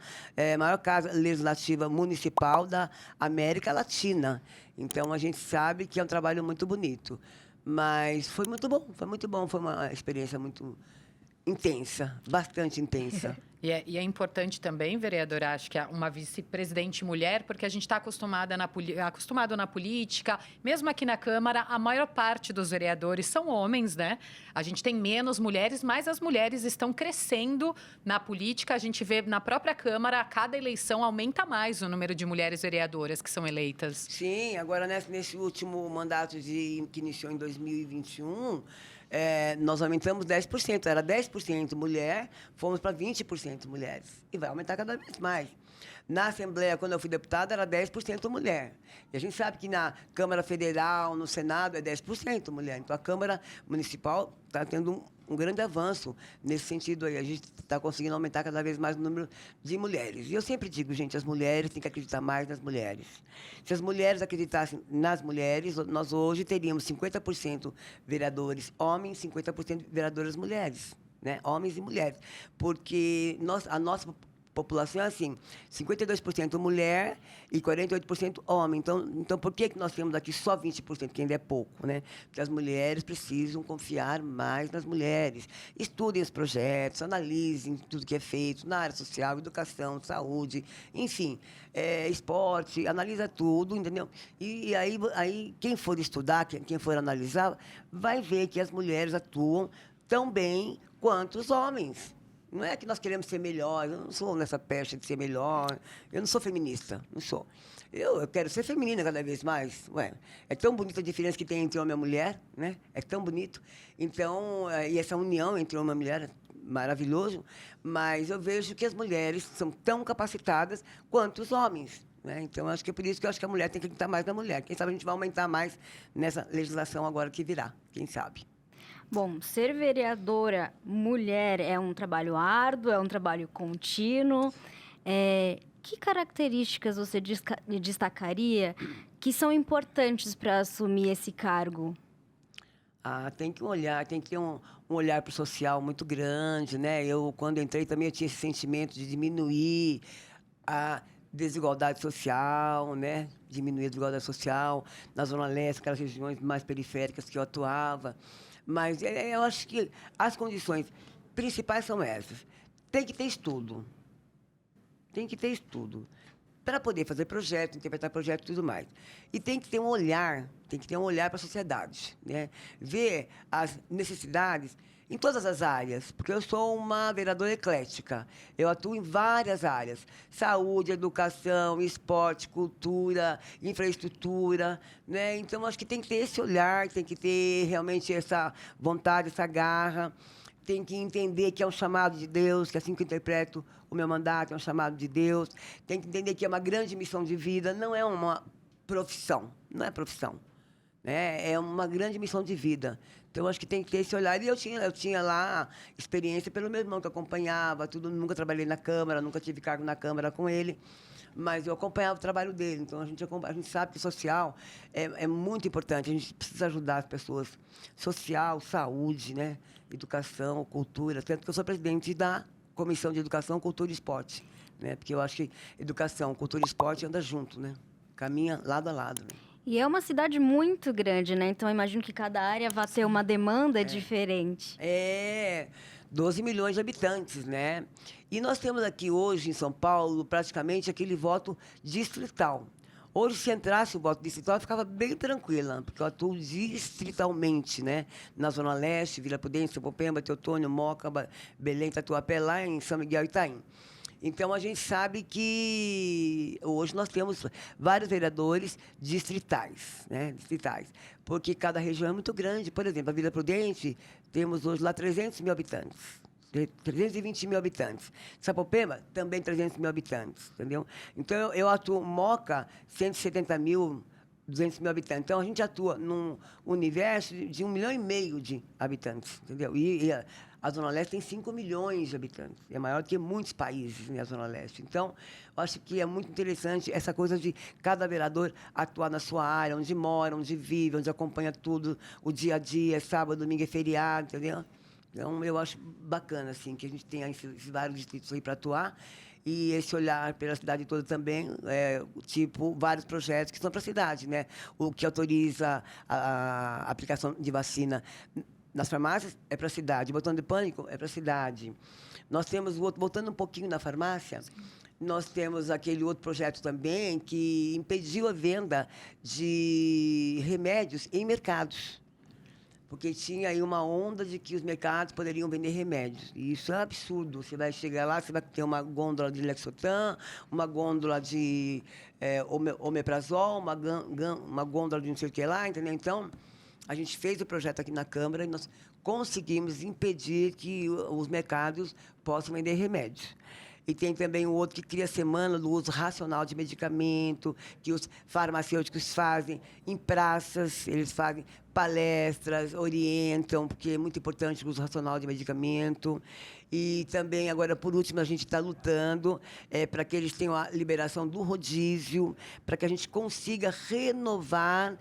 maior casa legislativa municipal da América Latina. Então, a gente sabe que é um trabalho muito bonito. Mas foi muito bom, foi uma experiência muito intensa, bastante intensa. E é importante também, vereadora, acho que é uma vice-presidente mulher, porque a gente está acostumado na política, mesmo aqui na Câmara, a maior parte dos vereadores são homens, né? A gente tem menos mulheres, mas as mulheres estão crescendo na política. A gente vê na própria Câmara, a cada eleição aumenta mais o número de mulheres vereadoras que são eleitas. Sim, agora nesse último mandato que iniciou em 2021, nós aumentamos 10%, era 10% mulher, fomos para 20% mulheres. E vai aumentar cada vez mais. Na Assembleia, quando eu fui deputada, era 10% mulher. E a gente sabe que na Câmara Federal, no Senado, é 10% mulher. Então a Câmara Municipal está tendo um grande avanço nesse sentido aí. A gente está conseguindo aumentar cada vez mais o número de mulheres. E eu sempre digo, gente, as mulheres têm que acreditar mais nas mulheres. Se as mulheres acreditassem nas mulheres, nós hoje teríamos 50% vereadores homens, 50% vereadoras mulheres, né? Homens e mulheres. Porque a nossa população é assim, 52% mulher e 48% homem. Então, por que nós temos aqui só 20%, que ainda é pouco, né? Porque as mulheres precisam confiar mais nas mulheres. Estudem os projetos, analisem tudo que é feito na área social, educação, saúde, enfim, esporte, analisa tudo, entendeu? E aí quem for estudar, quem for analisar, vai ver que as mulheres atuam tão bem quanto os homens. Não é que nós queremos ser melhor, eu não sou nessa peste de ser melhor, eu não sou feminista, não sou. Eu quero ser feminina cada vez mais. Ué, é tão bonita a diferença que tem entre homem e mulher, né? É tão bonito. Então, e essa união entre homem e mulher é maravilhoso, mas eu vejo que as mulheres são tão capacitadas quanto os homens. Né? Então, acho que é por isso que eu acho que a mulher tem que acreditar mais na mulher. Quem sabe a gente vai aumentar mais nessa legislação agora que virá, quem sabe. Bom, ser vereadora mulher é um trabalho árduo, é um trabalho contínuo. Que características você destacaria que são importantes para assumir esse cargo? Tem que ter um olhar para o social muito grande, né? Eu, quando entrei, também eu tinha esse sentimento de diminuir a desigualdade social, né? Diminuir a desigualdade social na Zona Leste, aquelas regiões mais periféricas que eu atuava. Mas eu acho que as condições principais são essas. Tem que ter estudo. Tem que ter estudo. Para poder fazer projeto, interpretar projeto e tudo mais. E tem que ter um olhar para a sociedade, né? Ver as necessidades em todas as áreas, porque eu sou uma vereadora eclética. Eu atuo em várias áreas: saúde, educação, esporte, cultura, infraestrutura, né? Então, acho que tem que ter esse olhar, tem que ter realmente essa vontade, essa garra. Tem que entender que é um chamado de Deus, que assim que eu interpreto o meu mandato, é um chamado de Deus. Tem que entender que é uma grande missão de vida, não é uma profissão, não é profissão. É uma grande missão de vida. Então, acho que tem que ter esse olhar. E eu tinha lá experiência pelo meu irmão, que acompanhava tudo. Nunca trabalhei na Câmara, nunca tive cargo na Câmara com ele, mas eu acompanhava o trabalho dele. Então, a gente sabe que o social é muito importante. A gente precisa ajudar as pessoas. Social, saúde, né? Educação, cultura. Tanto que eu sou presidente da Comissão de Educação, Cultura e Esporte, né? Porque eu acho que educação, cultura e esporte andam junto, né? Caminha lado a lado, né? E é uma cidade muito grande, né? Então, eu imagino que cada área vai ter uma demanda diferente. 12 milhões de habitantes, né? E nós temos aqui hoje, em São Paulo, praticamente aquele voto distrital. Hoje, se entrasse o voto distrital, eu ficava bem tranquila, porque eu atuo distritalmente, né? Na Zona Leste, Vila Prudente, Sapopemba, Teotônio, Moca, Belém, Tatuapé, lá em São Miguel e Itaim. Então, a gente sabe que hoje nós temos vários vereadores distritais, né? Distritais, porque cada região é muito grande. Por exemplo, a Vila Prudente, temos hoje lá 300 mil habitantes. 320 mil habitantes. Sapopemba, também 300 mil habitantes, entendeu? Então, eu atuo Moca, 170 mil, 200 mil habitantes. Então, a gente atua num universo de 1,5 milhão de habitantes, entendeu? E a Zona Leste tem 5 milhões de habitantes. É maior do que muitos países, né, a Zona Leste. Então, eu acho que é muito interessante essa coisa de cada vereador atuar na sua área, onde mora, onde vive, onde acompanha tudo, o dia a dia, sábado, domingo é feriado, entendeu? Então, eu acho bacana, assim, que a gente tenha esses vários distritos aí para atuar. e esse olhar pela cidade toda também, tipo vários projetos que estão para a cidade, né? O que autoriza a aplicação de vacina nas farmácias é para a cidade, o botão de pânico é para a cidade. Nós temos o outro, voltando um pouquinho na farmácia, nós temos aquele outro projeto também que impediu a venda de remédios em mercados. Porque tinha aí uma onda de que os mercados poderiam vender remédios. E isso é um absurdo. Você vai chegar lá, você vai ter uma gôndola de Lexotan, uma gôndola de omeprazol, uma gôndola de não sei o que lá, entendeu? Então, a gente fez o projeto aqui na Câmara e nós conseguimos impedir que os mercados possam vender remédios. E tem também o outro que cria a semana do uso racional de medicamento, que os farmacêuticos fazem em praças, eles fazem palestras, orientam, porque é muito importante o uso racional de medicamento. E também, agora, por último, a gente está lutando para que eles tenham a liberação do rodízio, para que a gente consiga renovar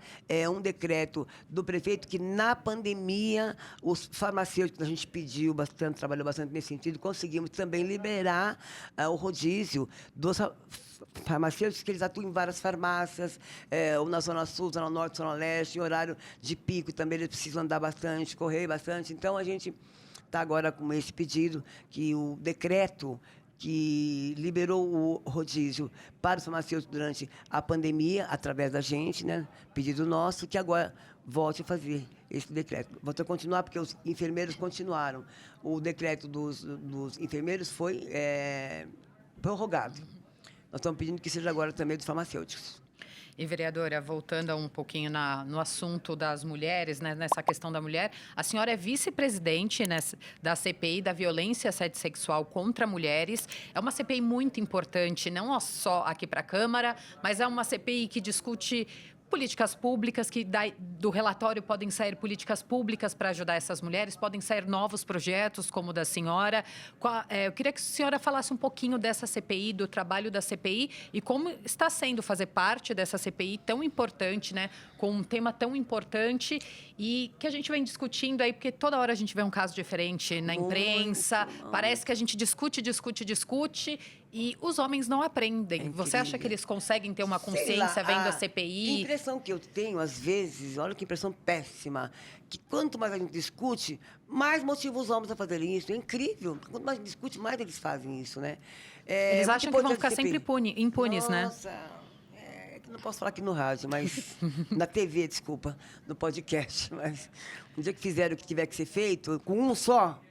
um decreto do prefeito que, na pandemia, os farmacêuticos, a gente pediu bastante, trabalhou bastante nesse sentido, conseguimos também liberar o rodízio dos farmacêuticos, que eles atuam em várias farmácias, ou na Zona Sul, Zona Norte, Zona Leste, em horário de pico também eles precisam andar bastante, correr bastante. Então, a gente está agora com esse pedido, que o decreto que liberou o rodízio para os farmacêuticos durante a pandemia, através da gente, né, pedido nosso, que agora volte a fazer esse decreto. Volte a continuar, porque os enfermeiros continuaram. O decreto dos enfermeiros foi prorrogado. Nós estamos pedindo que seja agora também dos farmacêuticos. E, vereadora, voltando um pouquinho no assunto das mulheres, né, nessa questão da mulher, a senhora é vice-presidente da CPI da violência e assédio sexual contra mulheres. É uma CPI muito importante, não só aqui para a Câmara, mas é uma CPI que discute políticas públicas, que do relatório podem sair políticas públicas para ajudar essas mulheres, podem sair novos projetos, como o da senhora. Eu queria que a senhora falasse um pouquinho dessa CPI, do trabalho da CPI e como está sendo fazer parte dessa CPI tão importante, né, com um tema tão importante e que a gente vem discutindo aí, porque toda hora a gente vê um caso diferente na imprensa, parece que a gente discute e os homens não aprendem. Você acha que eles conseguem ter uma consciência vendo a CPI? A impressão que eu tenho, às vezes, olha que impressão péssima, que quanto mais a gente discute, mais motiva os homens a fazerem isso. É incrível. Quanto mais a gente discute, mais eles fazem isso, né? Eles acham que vão ficar sempre impunes, né? Nossa, que não posso falar aqui no rádio, mas na TV, desculpa, no podcast. Mas no dia que fizeram o que tiver que ser feito, com um só,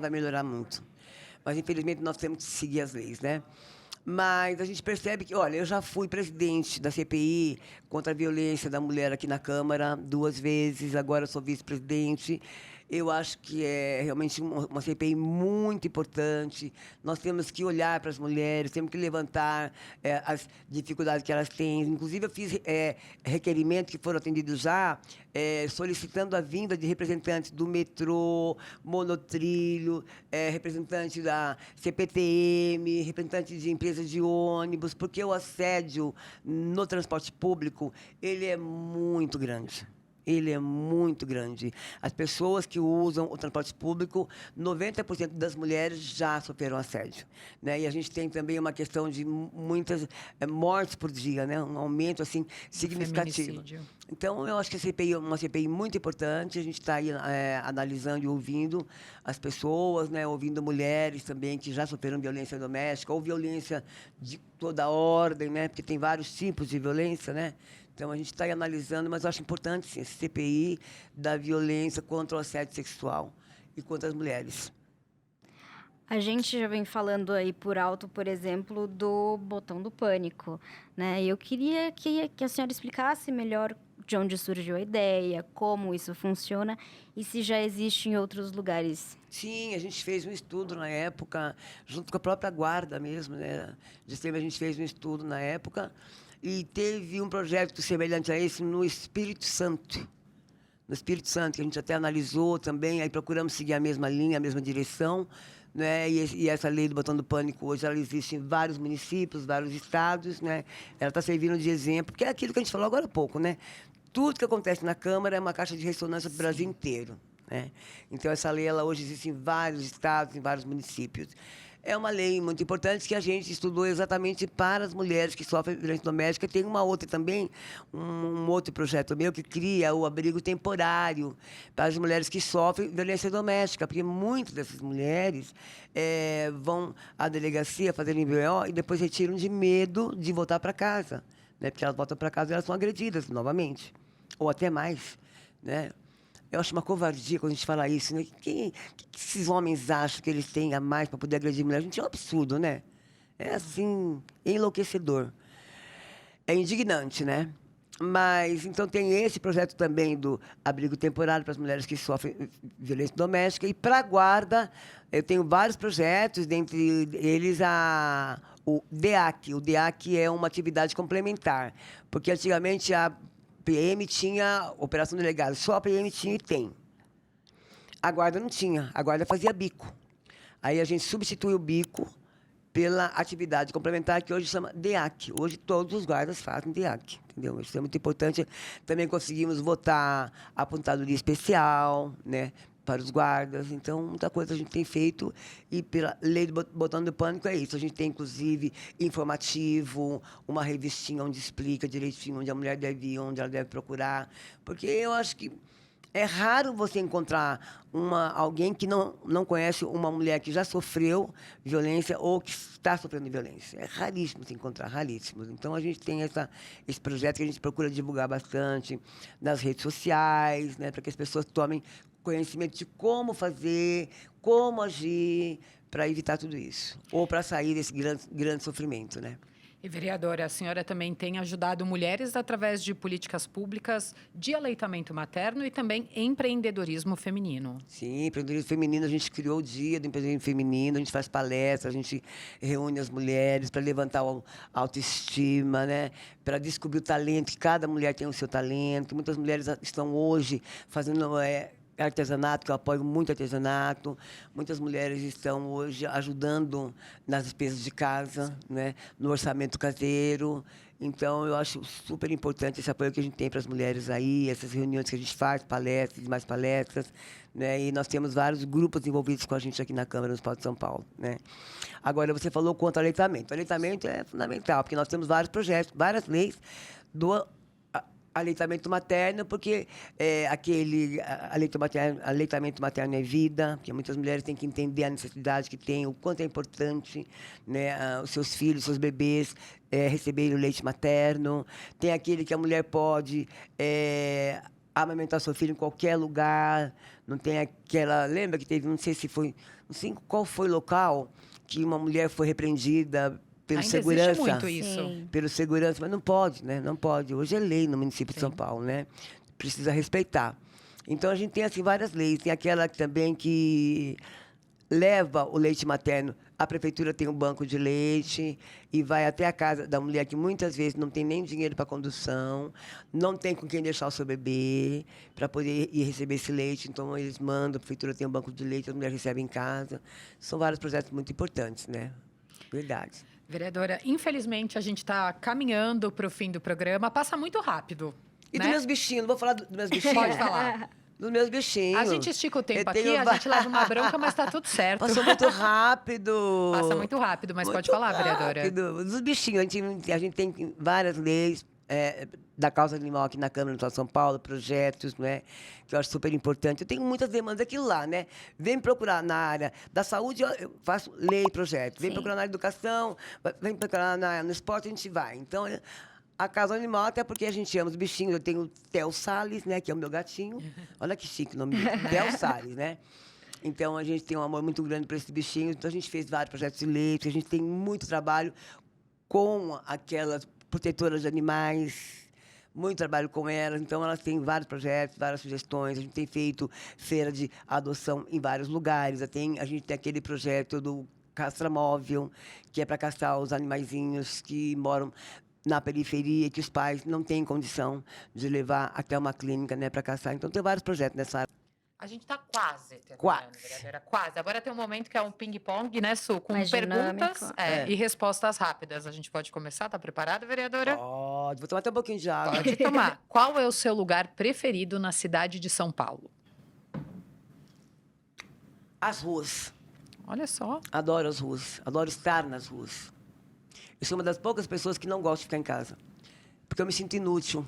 vai melhorar muito. Mas, infelizmente, nós temos que seguir as leis, né? Mas a gente percebe que, olha, eu já fui presidente da CPI contra a violência da mulher aqui na Câmara 2 vezes, agora sou vice-presidente. Eu acho que é realmente uma CPI muito importante. Nós temos que olhar para as mulheres, temos que levantar as dificuldades que elas têm. Inclusive, eu fiz requerimentos que foram atendidos já, solicitando a vinda de representantes do metrô, monotrilho, representante da CPTM, representante de empresas de ônibus, porque o assédio no transporte público, ele é muito grande. Ele é muito grande. As pessoas que usam o transporte público, 90% das mulheres já sofreram assédio, né? E a gente tem também uma questão de muitas mortes por dia, né? Um aumento assim significativo. Então, eu acho que a CPI é uma CPI muito importante. A gente está aí analisando e ouvindo as pessoas, né? Ouvindo mulheres também que já sofreram violência doméstica ou violência de toda ordem, né? Porque tem vários tipos de violência, né? Então, a gente está aí analisando, mas eu acho importante, sim, esse CPI da violência contra o assédio sexual e contra as mulheres. A gente já vem falando aí por alto, por exemplo, do botão do pânico, né? E eu queria que a senhora explicasse melhor de onde surgiu a ideia, como isso funciona e se já existe em outros lugares. Sim, a gente fez um estudo na época, junto com a própria guarda mesmo, né? A gente fez um estudo na época e teve um projeto semelhante a esse no Espírito Santo. No Espírito Santo, que a gente até analisou também, aí procuramos seguir a mesma linha, a mesma direção, né? E essa lei do botão do pânico, hoje ela existe em vários municípios, vários estados, né? Ela está servindo de exemplo, porque é aquilo que a gente falou agora há pouco, né? Tudo que acontece na Câmara é uma caixa de ressonância para o Brasil inteiro, né? Então, essa lei ela hoje existe em vários estados, em vários municípios. é uma lei muito importante que a gente estudou exatamente para as mulheres que sofrem violência doméstica. Tem uma outra também, um outro projeto meu que cria o abrigo temporário para as mulheres que sofrem violência doméstica, porque muitas dessas mulheres vão à delegacia fazerem BO e depois retiram de medo de voltar para casa, né? Porque elas voltam para casa e elas são agredidas novamente, ou até mais, né? Eu acho uma covardia quando a gente fala isso, né? Que esses homens acham que eles têm a mais para poder agredir mulher? Gente, é um absurdo, né? É assim, enlouquecedor. É indignante, né? Mas, então, tem esse projeto também do abrigo temporário para as mulheres que sofrem violência doméstica. E para a guarda, eu tenho vários projetos, dentre eles o DEAC. O DEAC é uma atividade complementar, porque antigamente a PM tinha operação delegada, só a PM tinha e tem. A guarda não tinha, a guarda fazia bico. Aí a gente substituiu o bico pela atividade complementar que hoje chama DEAC. Hoje todos os guardas fazem DEAC, entendeu? Isso é muito importante. Também conseguimos votar a aposentadoria especial, né, para os guardas. Então, muita coisa a gente tem feito. E pela lei do botão do pânico é isso. A gente tem, inclusive, informativo, uma revistinha onde explica direitinho onde a mulher deve ir, onde ela deve procurar. Porque eu acho que é raro você encontrar alguém que não conhece uma mulher que já sofreu violência ou que está sofrendo violência. É raríssimo se encontrar, raríssimo. Então, a gente tem esse projeto que a gente procura divulgar bastante nas redes sociais, né, para que as pessoas tomem conhecimento de como fazer, como agir para evitar tudo isso. Ou para sair desse grande sofrimento, né? E, vereadora, a senhora também tem ajudado mulheres através de políticas públicas de aleitamento materno e também empreendedorismo feminino. Sim, empreendedorismo feminino, a gente criou o Dia do Empreendedorismo Feminino, a gente faz palestras, a gente reúne as mulheres para levantar a autoestima, né? Para descobrir o talento, que cada mulher tem o seu talento. Muitas mulheres estão hoje fazendo artesanato, que eu apoio muito artesanato. Muitas mulheres estão hoje ajudando nas despesas de casa, né, no orçamento caseiro. Então, eu acho super importante esse apoio que a gente tem para as mulheres aí, essas reuniões que a gente faz, palestras e mais palestras, né, e nós temos vários grupos envolvidos com a gente aqui na Câmara, no Estado de São Paulo, né. Agora, você falou quanto ao aleitamento. O aleitamento é fundamental, porque nós temos vários projetos, várias leis do aleitamento materno, porque aquele aleitamento materno é vida, porque muitas mulheres têm que entender a necessidade que tem, o quanto é importante, né, os seus filhos, seus bebês receberem o leite materno. Tem aquele que a mulher pode amamentar seu filho em qualquer lugar, não tem aquela... Lembra que teve, não sei qual foi o local, que uma mulher foi repreendida pelo Ainda segurança. existe muito isso. Sim. Pelo segurança, mas não pode, né? Não pode. Hoje é lei no município de São Paulo, né? Precisa respeitar. Então, a gente tem, assim, várias leis. Tem aquela também que leva o leite materno. A prefeitura tem um banco de leite e vai até a casa da mulher que muitas vezes não tem nem dinheiro para condução, não tem com quem deixar o seu bebê para poder ir receber esse leite. Então, eles mandam, a prefeitura tem um banco de leite, a mulher recebe em casa. São vários projetos muito importantes, né? Verdade. Vereadora, infelizmente a gente está caminhando para o fim do programa. Passa muito rápido. E né? dos meus bichinhos, não vou falar dos meus bichinhos? Pode falar. Dos meus bichinhos. A gente estica o tempo Eu tenho aqui, a gente leva uma bronca, mas tá tudo certo. Passou muito rápido. Passa muito rápido, mas pode falar, vereadora. Dos bichinhos, a gente tem várias leis da causa animal aqui na Câmara do Estado de São Paulo, projetos, né, que eu acho super importante. Eu tenho muitas demandas daquilo lá, né? Vem me procurar na área da saúde, eu faço lei e projetos. Vem procurar na educação, vem procurar no esporte, a gente vai. Então, a causa animal, até porque a gente ama os bichinhos. Eu tenho o Theo Salles, né, que é o meu gatinho. Olha que chique o nome dele, Theo Salles, né? Então, a gente tem um amor muito grande para esses bichinhos. Então, a gente fez vários projetos de lei, a gente tem muito trabalho com aquelas protetoras de animais, muito trabalho com elas. Então, elas têm vários projetos, várias sugestões. A gente tem feito feira de adoção em vários lugares. A gente tem aquele projeto do Castramóvel, que é para castrar os animaizinhos que moram na periferia, que os pais não têm condição de levar até uma clínica, né, para castrar. Então, tem vários projetos nessa área. A gente está quase terminando, Quase. vereadora. Quase. Agora tem um momento que é um ping-pong, né, Su? Com Mais perguntas dinâmico. e respostas rápidas. A gente pode começar? Tá preparada, vereadora? Pode. Vou tomar até um pouquinho de água. Pode tomar. Qual é o seu lugar preferido na cidade de São Paulo? As ruas. Olha só. Adoro as ruas, adoro estar nas ruas. Eu sou uma das poucas pessoas que não gosta de ficar em casa, porque eu me sinto inútil.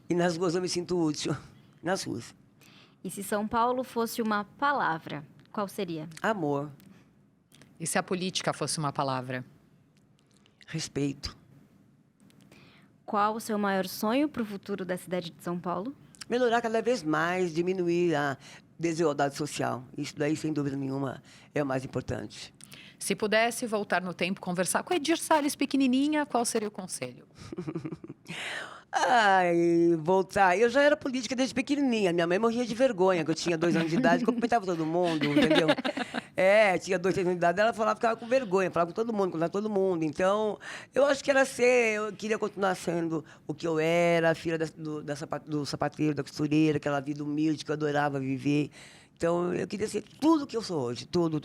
E nas ruas eu me sinto útil, nas ruas. E se São Paulo fosse uma palavra, qual seria? Amor, E se a política fosse uma palavra? respeito, Qual o seu maior sonho para o futuro da cidade de São Paulo? melhorar cada vez mais, diminuir a desigualdade social. Isso daí, sem dúvida nenhuma, é o mais importante. Se pudesse voltar no tempo, conversar com a Edir Salles pequenininha, qual seria o conselho? Ai, voltar. Eu já era política desde pequenininha. Minha mãe morria de vergonha, que eu tinha 2 anos de idade, cumprimentava todo mundo, entendeu? Tinha 2, 3 anos de idade, ela falava, ficava com vergonha, falava com todo mundo, contava todo mundo. Então, eu acho que eu queria continuar sendo o que eu era, filha do sapateiro, da costureira, aquela vida humilde que eu adorava viver. Então, eu queria ser tudo o que eu sou hoje, tudo.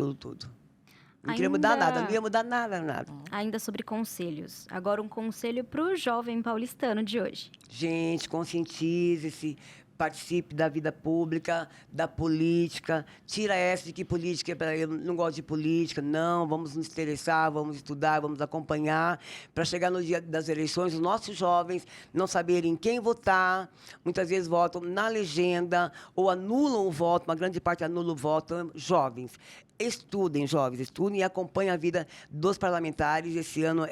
Não queria mudar nada, não ia mudar nada. Ainda sobre conselhos. Agora um conselho para o jovem paulistano de hoje. Gente, conscientize-se, participe da vida pública, da política. Tira essa de que política, eu não gosto de política. Não, vamos nos interessar, vamos estudar, vamos acompanhar. Para chegar no dia das eleições, os nossos jovens não saberem quem votar. Muitas vezes votam na legenda ou anulam o voto, uma grande parte anula o voto. Jovens, estudem, jovens, estudem e acompanhem a vida dos parlamentares. Esse ano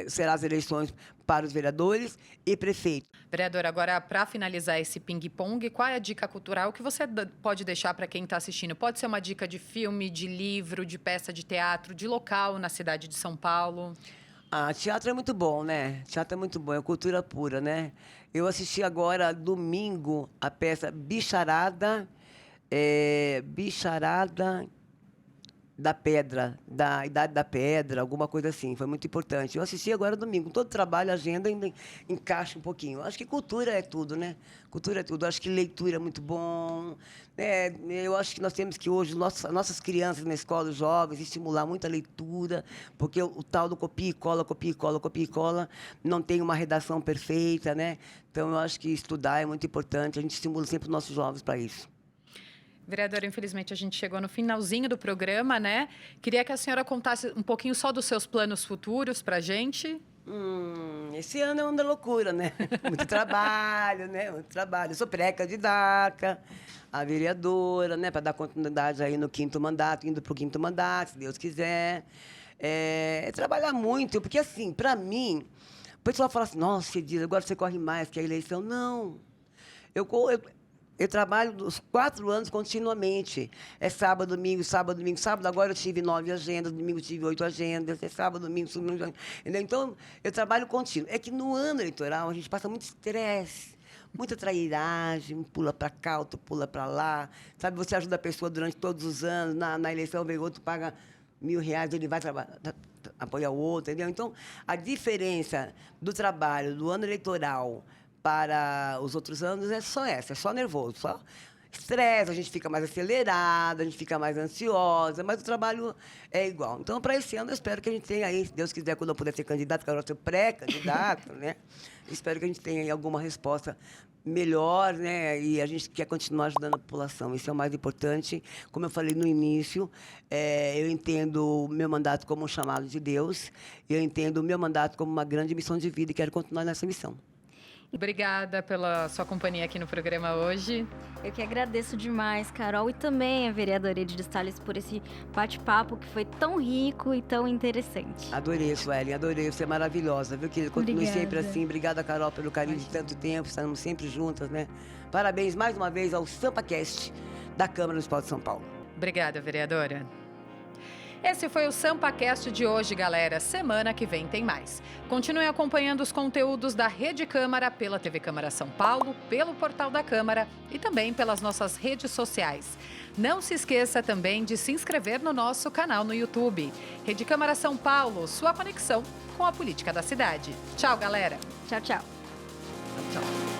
será as eleições para os vereadores e prefeitos. Vereadora, agora para finalizar esse ping-pong, qual é a dica cultural que você pode deixar para quem está assistindo? Pode ser uma dica de filme, de livro, de peça de teatro, de local na cidade de São Paulo? Teatro é muito bom, né? Teatro é muito bom, é cultura pura, né? Eu assisti agora, domingo, a peça Bicharada da Pedra, da Idade da Pedra, alguma coisa assim. Foi muito importante. Eu assisti agora domingo. Todo trabalho, agenda, ainda encaixa um pouquinho. Eu acho que cultura é tudo, né? Cultura é tudo. Eu acho que leitura é muito bom. Eu acho que nós temos que hoje, nossas crianças na escola, os jovens, estimular muito a leitura, porque o tal do copia e cola, não tem uma redação perfeita, né? Então, eu acho que estudar é muito importante. A gente estimula sempre os nossos jovens para isso. Vereadora, infelizmente a gente chegou no finalzinho do programa, né? Queria que a senhora contasse um pouquinho só dos seus planos futuros pra gente. Esse ano é uma loucura, né? Muito trabalho, né? Muito trabalho. Eu sou pré-candidata a vereadora, né? Para dar continuidade aí no 5º mandato, indo para o 5º mandato, se Deus quiser. É trabalhar muito, porque assim, para mim, o pessoal fala assim, nossa, Edir, agora você corre mais que a eleição. Não. Eu trabalho os 4 anos continuamente. É sábado, domingo. Sábado agora eu tive 9 agendas, domingo eu tive 8 agendas, é sábado, domingo. Entendeu? Então, eu trabalho contínuo. É que no ano eleitoral a gente passa muito estresse, muita trairagem, um pula para cá, outro pula para lá. Sabe, você ajuda a pessoa durante todos os anos, na eleição vem outro, paga R$1.000, ele vai apoiar o outro, entendeu? Então, a diferença do trabalho do ano eleitoral para os outros anos é só essa, é só nervoso, só estresse, a gente fica mais acelerada, a gente fica mais ansiosa, mas o trabalho é igual. Então, para esse ano, eu espero que a gente tenha aí, se Deus quiser, quando eu puder ser candidato, porque agora eu sou pré-candidato, né? Espero que a gente tenha aí alguma resposta melhor, né? E a gente quer continuar ajudando a população. Isso é o mais importante. Como eu falei no início, eu entendo o meu mandato como um chamado de Deus, eu entendo o meu mandato como uma grande missão de vida e quero continuar nessa missão. Obrigada pela sua companhia aqui no programa hoje. Eu que agradeço demais, Carol, e também a vereadora Edir Salles por esse bate-papo que foi tão rico e tão interessante. Adorei, Suelen, adorei. Você é maravilhosa, viu, querida? Continue sempre assim. Obrigada, Carol, pelo carinho de tanto tempo. Estamos sempre juntas, né? Parabéns mais uma vez ao SampaCast da Câmara Municipal de São Paulo. Obrigada, vereadora. Esse foi o SampaCast de hoje, galera. Semana que vem tem mais. Continue acompanhando os conteúdos da Rede Câmara pela TV Câmara São Paulo, pelo portal da Câmara e também pelas nossas redes sociais. Não se esqueça também de se inscrever no nosso canal no YouTube. Rede Câmara São Paulo, sua conexão com a política da cidade. Tchau, galera. Tchau, tchau. Tchau. Tchau.